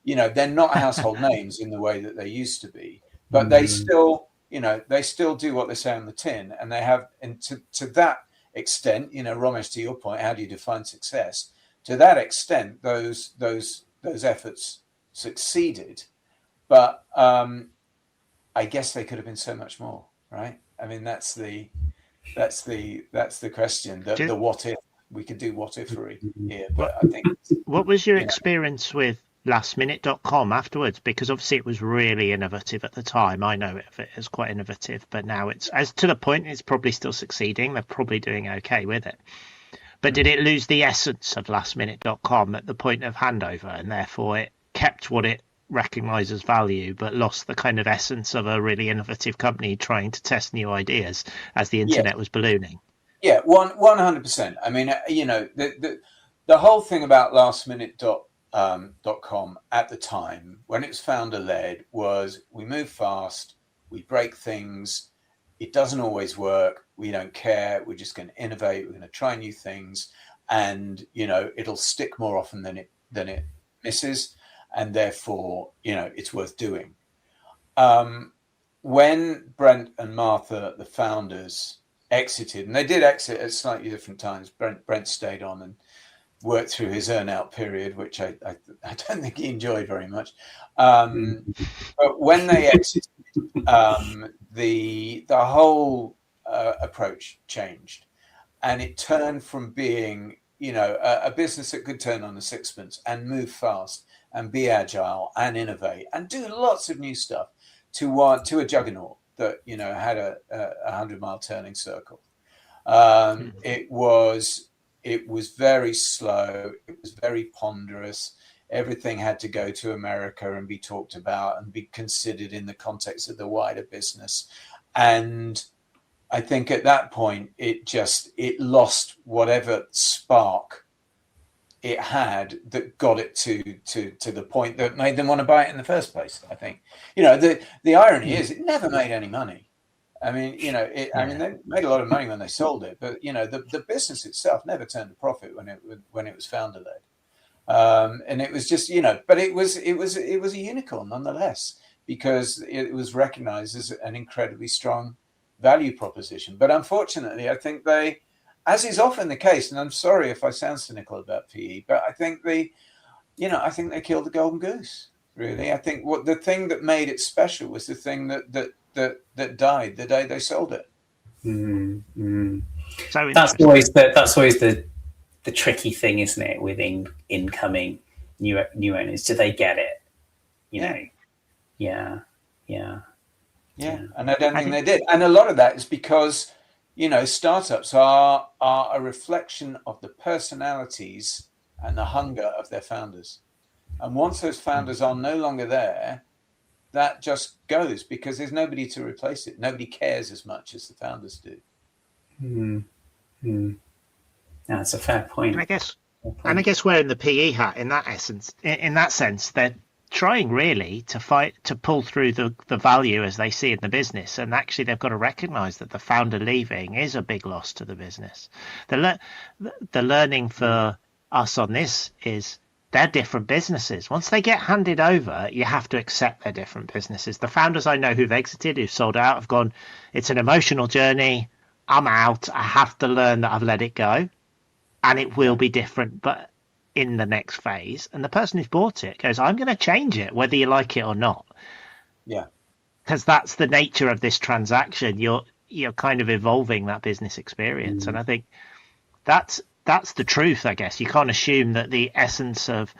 They're not household names in the way that they used to be, but they still, they still do what they say on the tin, and they have, and to that extent, Romesh, to your point, how do you define success? To that extent, those efforts succeeded, but I guess they could have been so much more, right? I mean, that's the question. The what if. We could do what ifery here, but I think. What was your experience with lastminute.com afterwards? Because obviously it was really innovative at the time. I know of it as quite innovative, but now it's, as to the point, it's probably still succeeding. They're probably doing okay with it. But did it lose the essence of lastminute.com at the point of handover, and therefore it kept what it recognised as value, but lost the kind of essence of a really innovative company trying to test new ideas as the internet was ballooning? Yeah, 100%. I mean, the whole thing about lastminute.com at the time, when it was founder-led, was we move fast, we break things, it doesn't always work, we don't care, we're just going to innovate, we're going to try new things, and it'll stick more often than it misses, and therefore it's worth doing. When Brent and Martha, the founders, exited, and they did exit at slightly different times. Brent stayed on and worked through his earn-out period, which I don't think he enjoyed very much. But when they exited, the whole approach changed, and it turned from being a business that could turn on a sixpence and move fast and be agile and innovate and do lots of new stuff to a juggernaut that had a 100-mile turning circle. It was very slow. It was very ponderous. Everything had to go to America and be talked about and be considered in the context of the wider business. And I think at that point, it lost whatever spark it had that got it to the point that made them want to buy it in the first place. I think, the irony is it never made any money. I mean, I mean, they made a lot of money when they sold it, but the business itself never turned a profit when it was founder led. And it was just, but it was a unicorn nonetheless, because it was recognized as an incredibly strong value proposition. But unfortunately, I think they, as is often the case, and I'm sorry if I sound cynical about PE, but I think I think they killed the golden goose. Really, I think what the thing that made it special was the thing that died the day they sold it. Mm-hmm. So that's always the tricky thing, isn't it, with incoming new owners? Do they get it? Yeah. And I don't think they did. And a lot of that is because startups are a reflection of the personalities and the hunger of their founders. And once those founders are no longer there, that just goes, because there's nobody to replace it. Nobody cares as much as the founders do. That's a fair point. And I guess wearing the PE hat in that sense, they're trying really to pull through the value as they see in the business. And actually, they've got to recognise that the founder leaving is a big loss to the business. The learning for us on this is they're different businesses. Once they get handed over, you have to accept they're different businesses. The founders I know who've exited, who've sold out, have gone, it's an emotional journey. I'm out. I have to learn that I've let it go. And it will be different, but in the next phase. And the person who's bought it goes, I'm going to change it, whether you like it or not. Yeah. Because that's the nature of this transaction. You're kind of evolving that business experience. And I think that's the truth, I guess. You can't assume that the essence of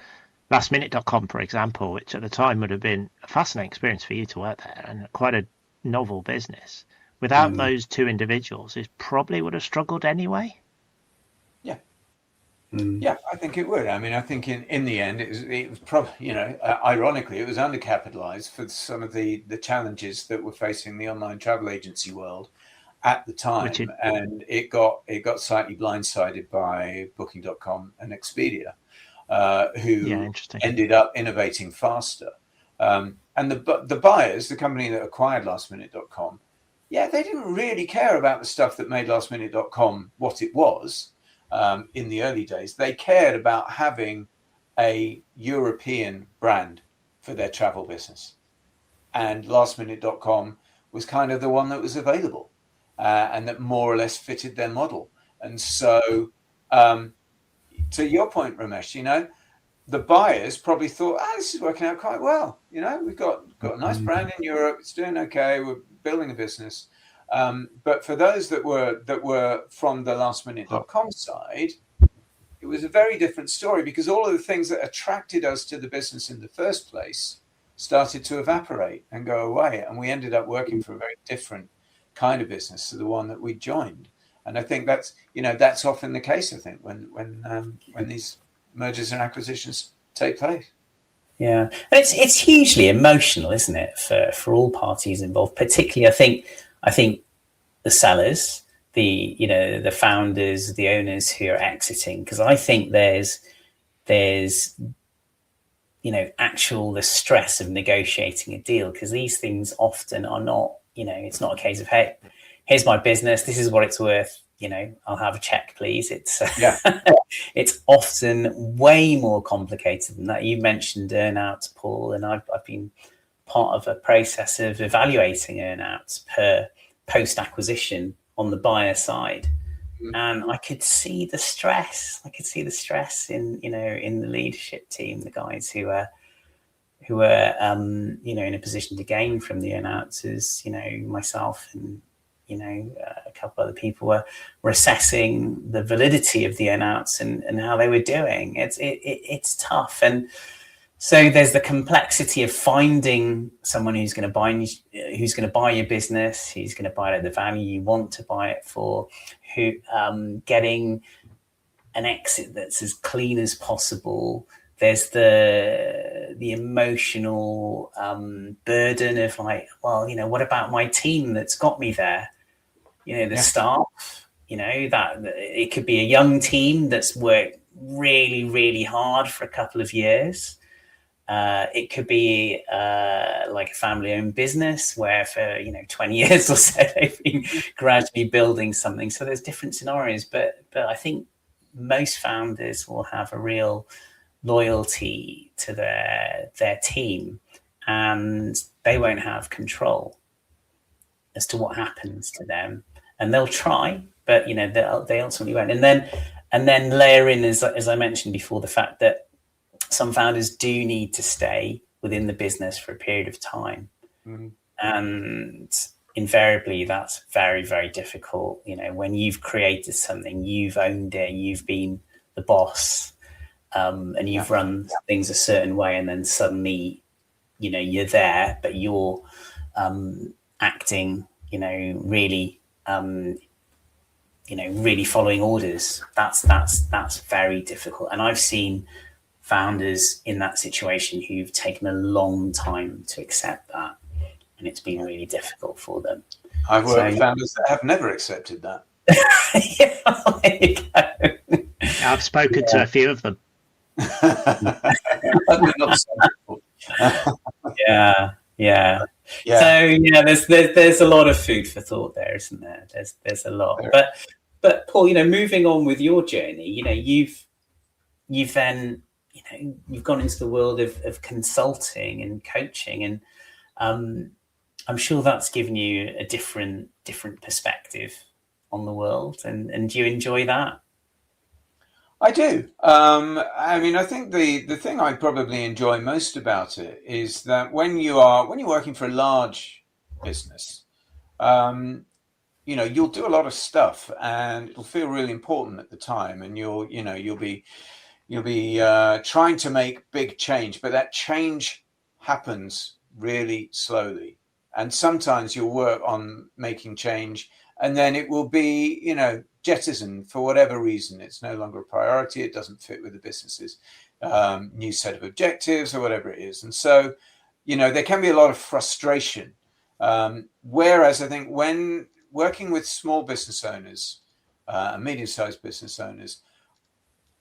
lastminute.com, for example, which at the time would have been a fascinating experience for you to work there and quite a novel business, without those two individuals, it probably would have struggled anyway. Yeah, I think it would. I mean, I think in the end, it was probably, ironically, it was undercapitalized for some of the challenges that were facing the online travel agency world at the time, and it got slightly blindsided by Booking.com and Expedia, who ended up innovating faster. And the buyers, the company that acquired lastminute.com, they didn't really care about the stuff that made lastminute.com what it was. In the early days, they cared about having a European brand for their travel business. And lastminute.com was kind of the one that was available and that more or less fitted their model. And so, to your point, Romesh, the buyers probably thought, this is working out quite well. We've got a nice brand in Europe. It's doing okay. We're building a business. But for those that were from the lastminute.com side, it was a very different story, because all of the things that attracted us to the business in the first place started to evaporate and go away. And we ended up working for a very different kind of business to the one that we joined. And I think that's often the case, I think, when these mergers and acquisitions take place. Yeah, it's hugely emotional, isn't it, for all parties involved, particularly I think the sellers, the founders, the owners who are exiting, because I think there's the stress of negotiating a deal, because these things often are not, it's not a case of, hey, here's my business, this is what it's worth, I'll have a check, please. It's it's often way more complicated than that. You mentioned earnouts, Paul, and I've been part of a process of evaluating earnouts per post-acquisition on the buyer side, and I could see the stress. In the leadership team, the guys who were in a position to gain from the earnouts, as myself and a couple other people were assessing the validity of the earnouts and how they were doing. It's tough. And so there's the complexity of finding someone who's going to buy your business, who's going to buy it at the value you want to buy it for, who getting an exit that's as clean as possible. There's the emotional burden of what about my team that's got me there? Staff. That it could be a young team that's worked really, really hard for a couple of years. It could be like a family-owned business where for 20 years or so they've been gradually building something. So there's different scenarios, but I think most founders will have a real loyalty to their team, and they won't have control as to what happens to them. And they'll try, but they ultimately won't. And then layer in, as I mentioned before, the fact that some founders do need to stay within the business for a period of time. Mm-hmm. And invariably that's very, very difficult. When you've created something, you've owned it, you've been the boss, and you've run things a certain way, and then suddenly, you're there, but you're acting, really, really following orders. That's very difficult. And I've seen founders in that situation who've taken a long time to accept that, and it's been really difficult for them. I've worked with founders that have never accepted that. There you go. I've spoken to a few of them. Yeah. So there's a lot of food for thought there, isn't there? There's a lot. But Paul, moving on with your journey, you've then you've gone into the world of consulting and coaching, and I'm sure that's given you a different perspective on the world. And do you enjoy that? I do. I think the thing I probably enjoy most about it is that when you're working for a large business, you'll do a lot of stuff, and it'll feel really important at the time, and you'll be trying to make big change, but that change happens really slowly. And sometimes you'll work on making change, and then it will be, jettisoned for whatever reason. It's no longer a priority. It doesn't fit with the business's new set of objectives or whatever it is. And so, there can be a lot of frustration. Whereas I think when working with small business owners, medium-sized business owners,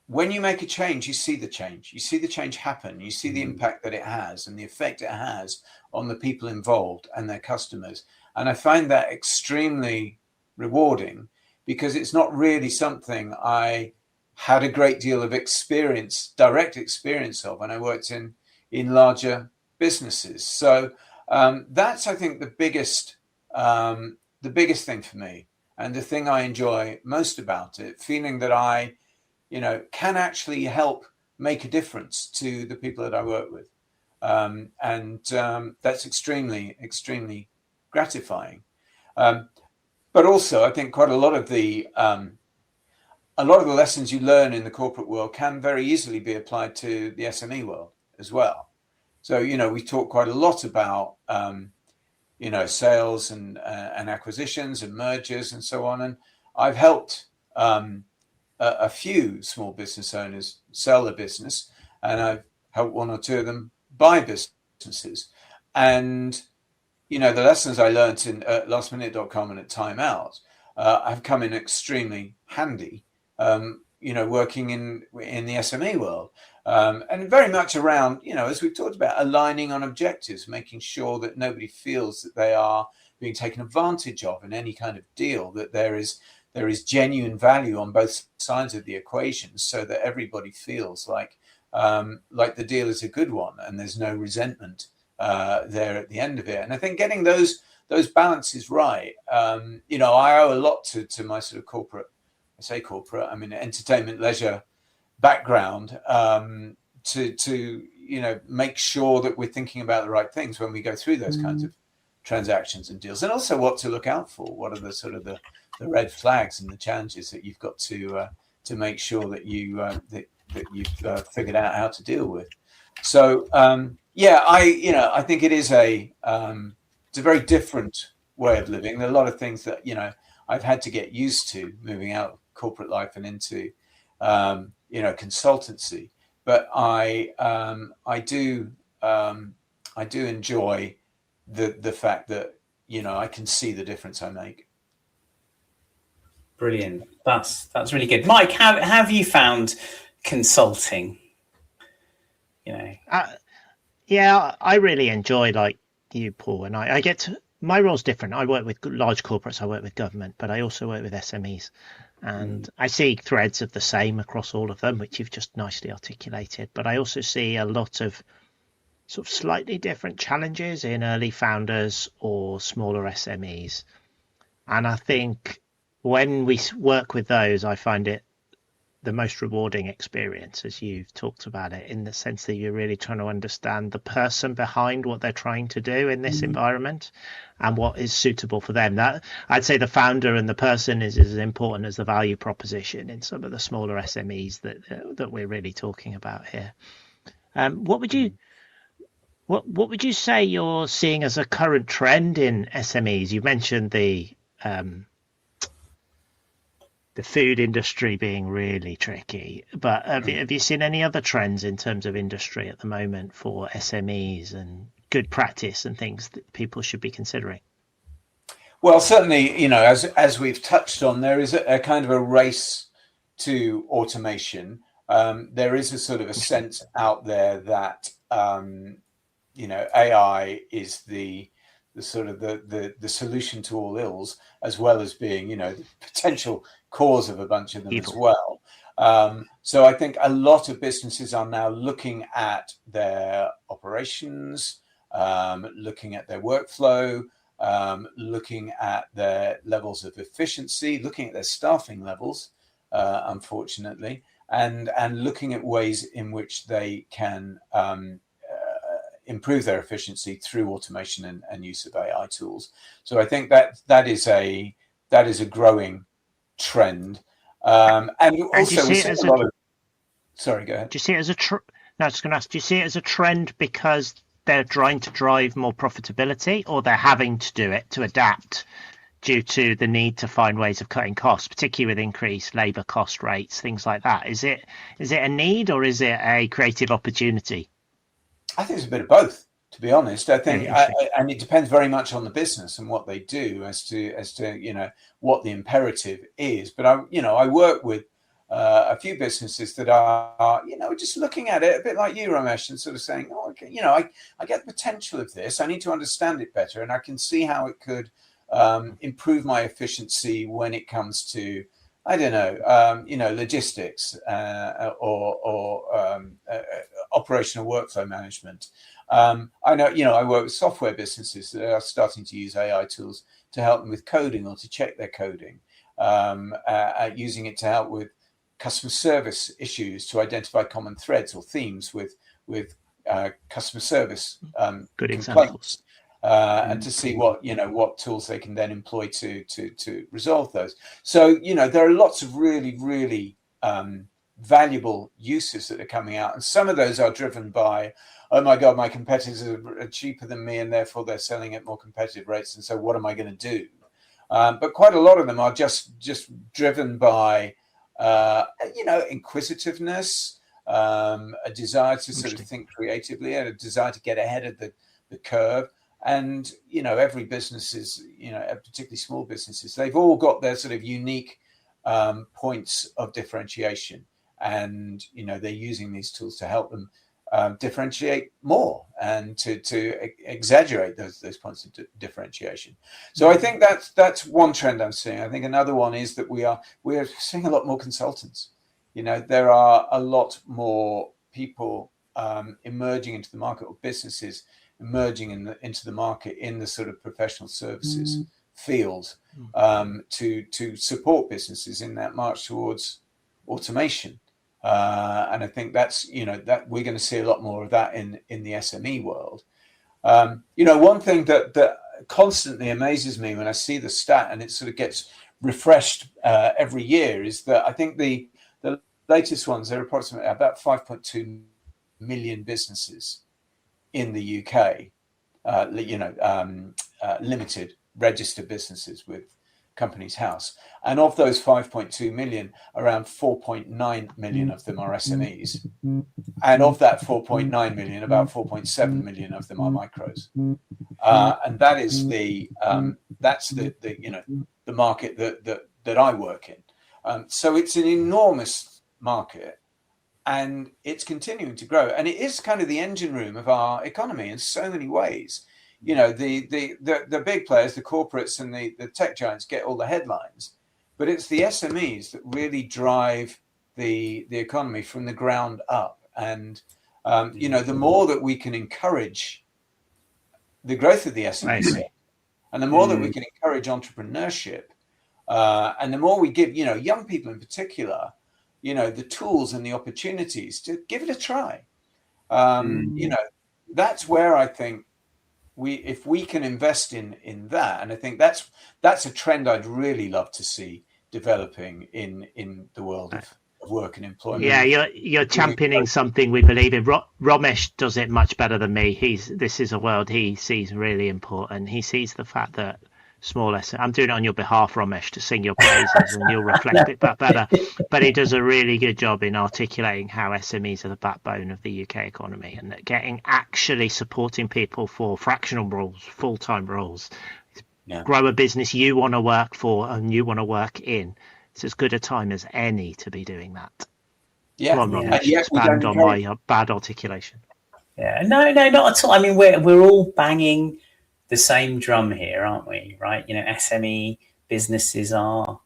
when you make a change, you see the change. You see the change happen. You see the impact that it has and the effect it has on the people involved and their customers. And I find that extremely rewarding, because it's not really something I had a great deal of direct experience of when I worked in larger businesses. So that's, I think, the biggest thing for me, and the thing I enjoy most about it, feeling that I can actually help make a difference to the people that I work with. That's extremely, extremely gratifying. But also, I think quite a lot of the lessons you learn in the corporate world can very easily be applied to the SME world as well. So, we talk quite a lot about, sales and acquisitions and mergers and so on. And I've helped a few small business owners sell their business, and I've helped one or two of them buy businesses. And the lessons I learned in lastminute.com and at Time Out have come in extremely handy, working in the SME world. And very much around, as we've talked about, aligning on objectives, making sure that nobody feels that they are being taken advantage of in any kind of deal, that there is genuine value on both sides of the equation, so that everybody feels like the deal is a good one and there's no resentment there at the end of it. And I think getting those balances right, I owe a lot to my sort of corporate, entertainment, leisure background, to make sure that we're thinking about the right things when we go through those kinds of transactions and deals, and also what to look out for. What are the sort of the red flags and the challenges that you've got to make sure that you've figured out how to deal with. So I think it is it's a very different way of living. There are a lot of things that I've had to get used to moving out of corporate life and into consultancy. But I do enjoy the fact that I can see the difference I make. Brilliant. That's really good. Mike, have you found consulting? Yeah, I really enjoy like you, Paul, and I get to, my role's different. I work with large corporates, I work with government, but I also work with SMEs. And I see threads of the same across all of them, which you've just nicely articulated. But I also see a lot of sort of slightly different challenges in early founders or smaller SMEs. And I think when we work with those, I find it the most rewarding experience, as you've talked about it, in the sense that you're really trying to understand the person behind what they're trying to do in this environment and what is suitable for them. That I'd say the founder and the person is as important as the value proposition in some of the smaller SMEs that we're really talking about here. What would you what would you say you're seeing as a current trend in SMEs? You mentioned the food industry being really tricky, but have you seen any other trends in terms of industry at the moment for SMEs and good practice and things that people should be considering? Well, certainly, as we've touched on, there is a kind of a race to automation. There is a sort of a sense out there that AI is the sort of the solution to all ills, as well as being the potential cause of a bunch of them as well. So I think a lot of businesses are now looking at their operations, looking at their workflow, looking at their levels of efficiency, looking at their staffing levels, unfortunately, and looking at ways in which they can improve their efficiency through automation and use of AI tools. So I think that is a growing trend, and also we see a lot of. Sorry, go ahead. Do you see it as a? No, I was going to ask. Do you see it as a trend because they're trying to drive more profitability, or they're having to do it to adapt due to the need to find ways of cutting costs, particularly with increased labour cost rates, things like that? Is it a need or is it a creative opportunity? I think it's a bit of both, to be honest. I think, and it depends very much on the business and what they do as to what the imperative is. But I work with a few businesses that are just looking at it a bit like you, Romesh, and sort of saying, oh, okay, I get the potential of this. I need to understand it better, and I can see how it could improve my efficiency when it comes to, I don't know, logistics or operational workflow management. I know, I work with software businesses that are starting to use AI tools to help them with coding or to check their coding, using it to help with customer service issues, to identify common threads or themes with customer service Good complaints. examples. And to see what tools they can then employ to resolve those. So there are lots of really, really valuable uses that are coming out, and some of those are driven by, oh my God, my competitors are cheaper than me, and therefore they're selling at more competitive rates. And so, what am I going to do? But quite a lot of them are just driven by inquisitiveness, a desire to sort of think creatively, and a desire to get ahead of the curve. And every business is, particularly small businesses, they've all got their sort of unique points of differentiation, and they're using these tools to help them differentiate more and to exaggerate those points of differentiation. So I think that's one trend I'm seeing. I think another one is that we are seeing a lot more consultants. There are a lot more people emerging into the market, or businesses emerging into the market in the sort of professional services field, to support businesses in that march towards automation. And I think that's, that we're going to see a lot more of that in the SME world. One thing that constantly amazes me when I see the stat, and it sort of gets refreshed every year, is that I think the latest ones, there are approximately about 5.2 million businesses in the UK, limited registered businesses with Companies House. And of those 5.2 million, around 4.9 million of them are SMEs. And of that 4.9 million, about 4.7 million of them are micros. And that is that's the market that I work in. So it's an enormous market. and it's continuing to grow. And it is kind of the engine room of our economy in so many ways. You know, the big players, the corporates and the tech giants get all the headlines, but it's the SMEs that really drive the economy from the ground up. And, you know, the more that we can encourage the growth of the SMEs, and the more that we can encourage entrepreneurship, and the more we give, you know, young people in particular, you know, the tools and the opportunities to give it a try. You know, that's where I think if we can invest in that, and I think that's a trend I'd really love to see developing in the world of work and employment. Yeah, you're championing something we believe in. Romesh does it much better than me. This is a world he sees really important. He sees the fact that I'm doing it on your behalf, Romesh, to sing your praises, and you'll reflect it back better. But he does a really good job in articulating how SMEs are the backbone of the UK economy, and that actually supporting people for fractional roles, full-time roles. Grow a business you want to work for and you want to work in. It's as good a time as any to be doing that. Yeah, Come on, Romesh, expand on my bad articulation. Yeah, no, not at all. I mean, we're all banging the same drum here, aren't we? Right? You know, SME businesses are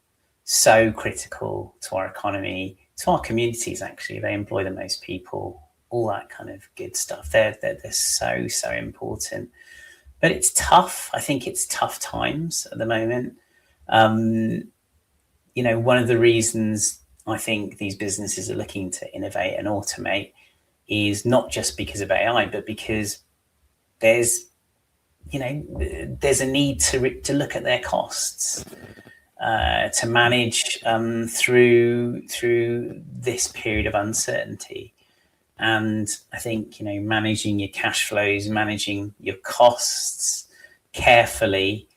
so critical to our economy, to our communities. Actually, they employ the most people. All that kind of good stuff. They're so important. But it's tough. I think it's tough times at the moment. You know, one of the reasons I think these businesses are looking to innovate and automate is not just because of AI, but because there's a need to look at their costs, to manage through this period of uncertainty. And I think, you know, managing your cash flows, managing your costs carefully,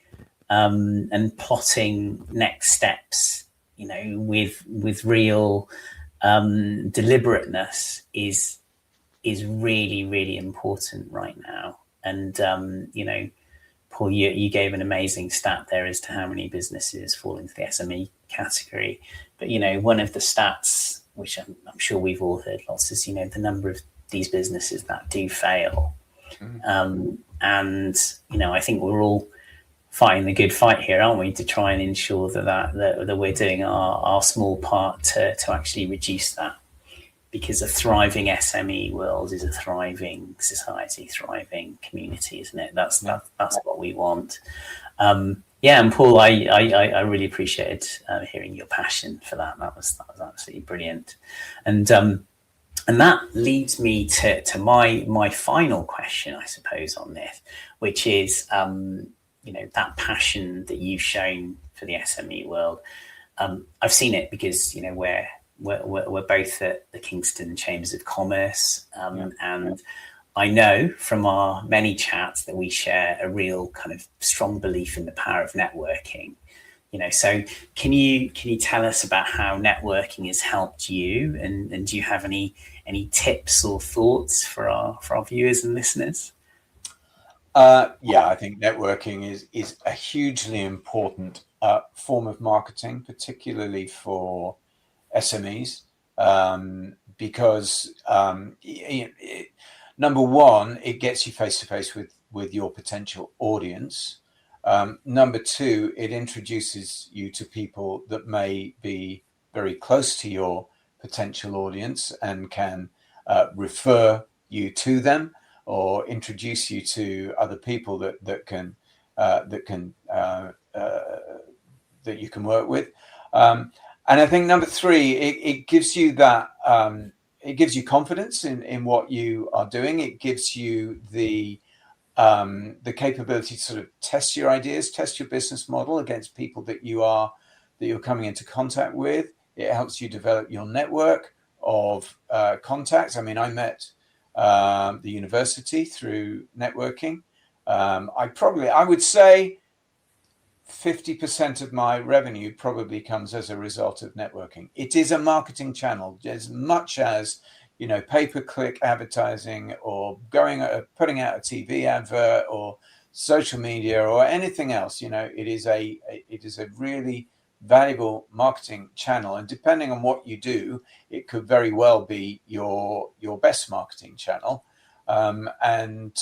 and plotting next steps, you know, with real deliberateness is really, really important right now. And, you know, Paul, you gave an amazing stat there as to how many businesses fall into the SME category. But, you know, one of the stats, which I'm sure we've all heard lots, is, you know, the number of these businesses that do fail. And, you know, I think we're all fighting the good fight here, aren't we, to try and ensure that we're doing our small part to actually reduce that. Because a thriving SME world is a thriving society, thriving community, isn't it? That's what we want. Yeah, and Paul, I really appreciated hearing your passion for that. That was absolutely brilliant. And that leads me to my final question, I suppose, on this, which is you know, that passion that you've shown for the SME world. I've seen it because, you know, we're both at the Kingston Chambers of Commerce, and I know from our many chats that we share a real kind of strong belief in the power of networking. You know, so can you tell us about how networking has helped you, and do you have any tips or thoughts for our viewers and listeners? Yeah, I think networking is a hugely important form of marketing, particularly for SMEs, because number one, it gets you face to face with your potential audience. Number two, it introduces you to people that may be very close to your potential audience and can refer you to them or introduce you to other people that you can work with. And I think number three, it gives you that, it gives you confidence in what you are doing. It gives you the capability to sort of test your ideas, test your business model against people that you're coming into contact with. It helps you develop your network of contacts. I mean, I met the university through networking. I would say 50% of my revenue probably comes as a result of networking. It is a marketing channel as much as, you know, pay-per-click advertising or putting out a TV advert or social media or anything else. You know, it is a really valuable marketing channel. And depending on what you do, it could very well be your best marketing channel. And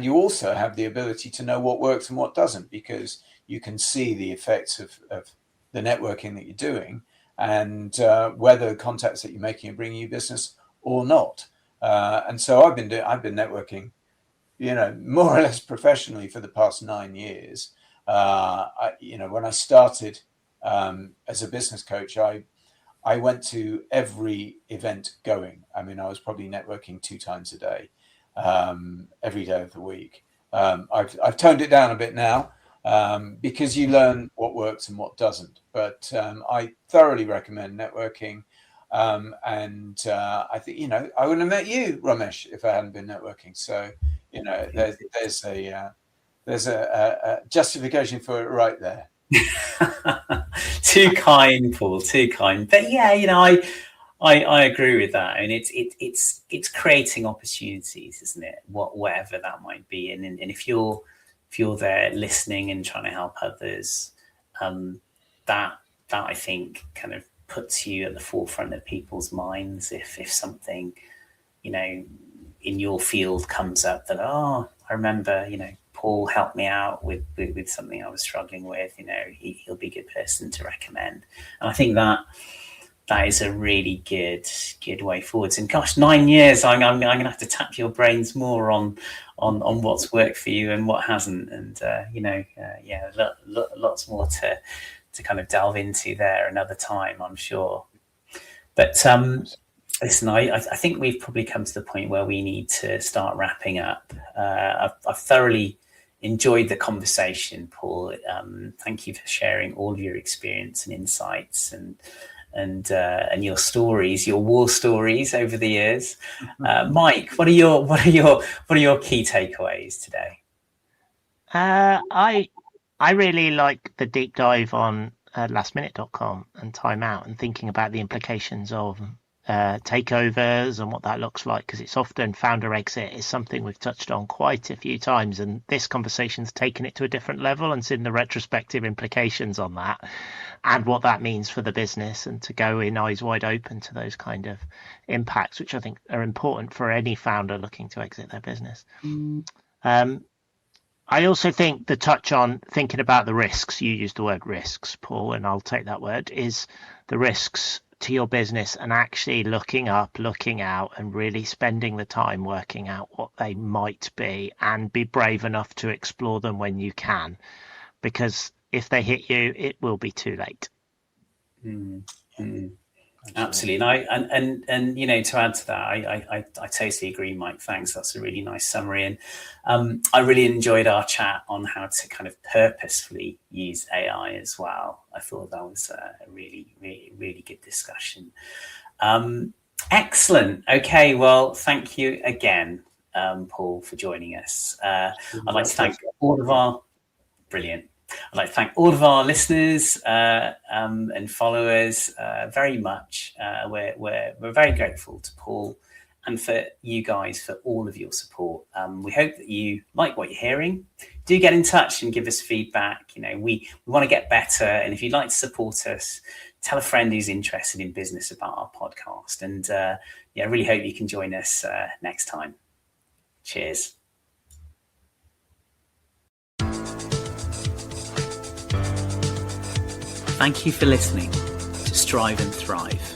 you also have the ability to know what works and what doesn't, because you can see the effects of the networking that you're doing, and whether the contacts that you're making are bringing you business or not. And so I've been networking, more or less professionally for the past 9 years. When I started as a business coach, I went to every event going. I mean, I was probably networking 2 times a day, every day of the week. I've toned it down a bit now, because you learn what works and what doesn't. But I thoroughly recommend networking. And I think, I wouldn't have met you, Romesh, if I hadn't been networking. So, there's a justification for it right there. Too kind, Paul, too kind. But yeah, I agree with that. And it's creating opportunities, isn't it? Whatever that might be. And if you're there listening and trying to help others, that I think kind of puts you at the forefront of people's minds. If something, in your field comes up that, I remember, Paul helped me out with something I was struggling with, he'll be a good person to recommend. And I think that is a really good way forwards. And gosh, 9 years, I'm going to have to tap your brains more on what's worked for you and what hasn't. And, lots more to kind of delve into there another time, I'm sure. But listen, I think we've probably come to the point where we need to start wrapping up. I've thoroughly enjoyed the conversation, Paul. Thank you for sharing all of your experience and insights and your stories, your war stories over the years. Mike, what are your key takeaways today? I really like the deep dive on lastminute.com and Time Out, and thinking about the implications of takeovers and what that looks like, because it's often founder exit is something we've touched on quite a few times, and this conversation's taken it to a different level and seen the retrospective implications on that and what that means for the business, and to go in eyes wide open to those kind of impacts, which I think are important for any founder looking to exit their business. I also think the touch on thinking about the risks, you used the word risks, Paul, and I'll take that word, is the risks to your business, and actually looking up, looking out, and really spending the time working out what they might be, and be brave enough to explore them when you can, because if they hit you, it will be too late. Absolutely. And to add to that, I totally agree, Mike. Thanks. That's a really nice summary. And I really enjoyed our chat on how to kind of purposefully use AI as well. I thought that was a really, really, really good discussion. Excellent. Okay. Well, thank you again, Paul, for joining us. I'd like to thank all of our brilliant. I'd like to thank all of our listeners and followers very much. We're very grateful to Paul and for you guys for all of your support. We hope that you like what you're hearing. Do get in touch and give us feedback. We want to get better. And if you'd like to support us, tell a friend who's interested in business about our podcast. And I really hope you can join us next time. Cheers. Thank you for listening to Strive and Thrive.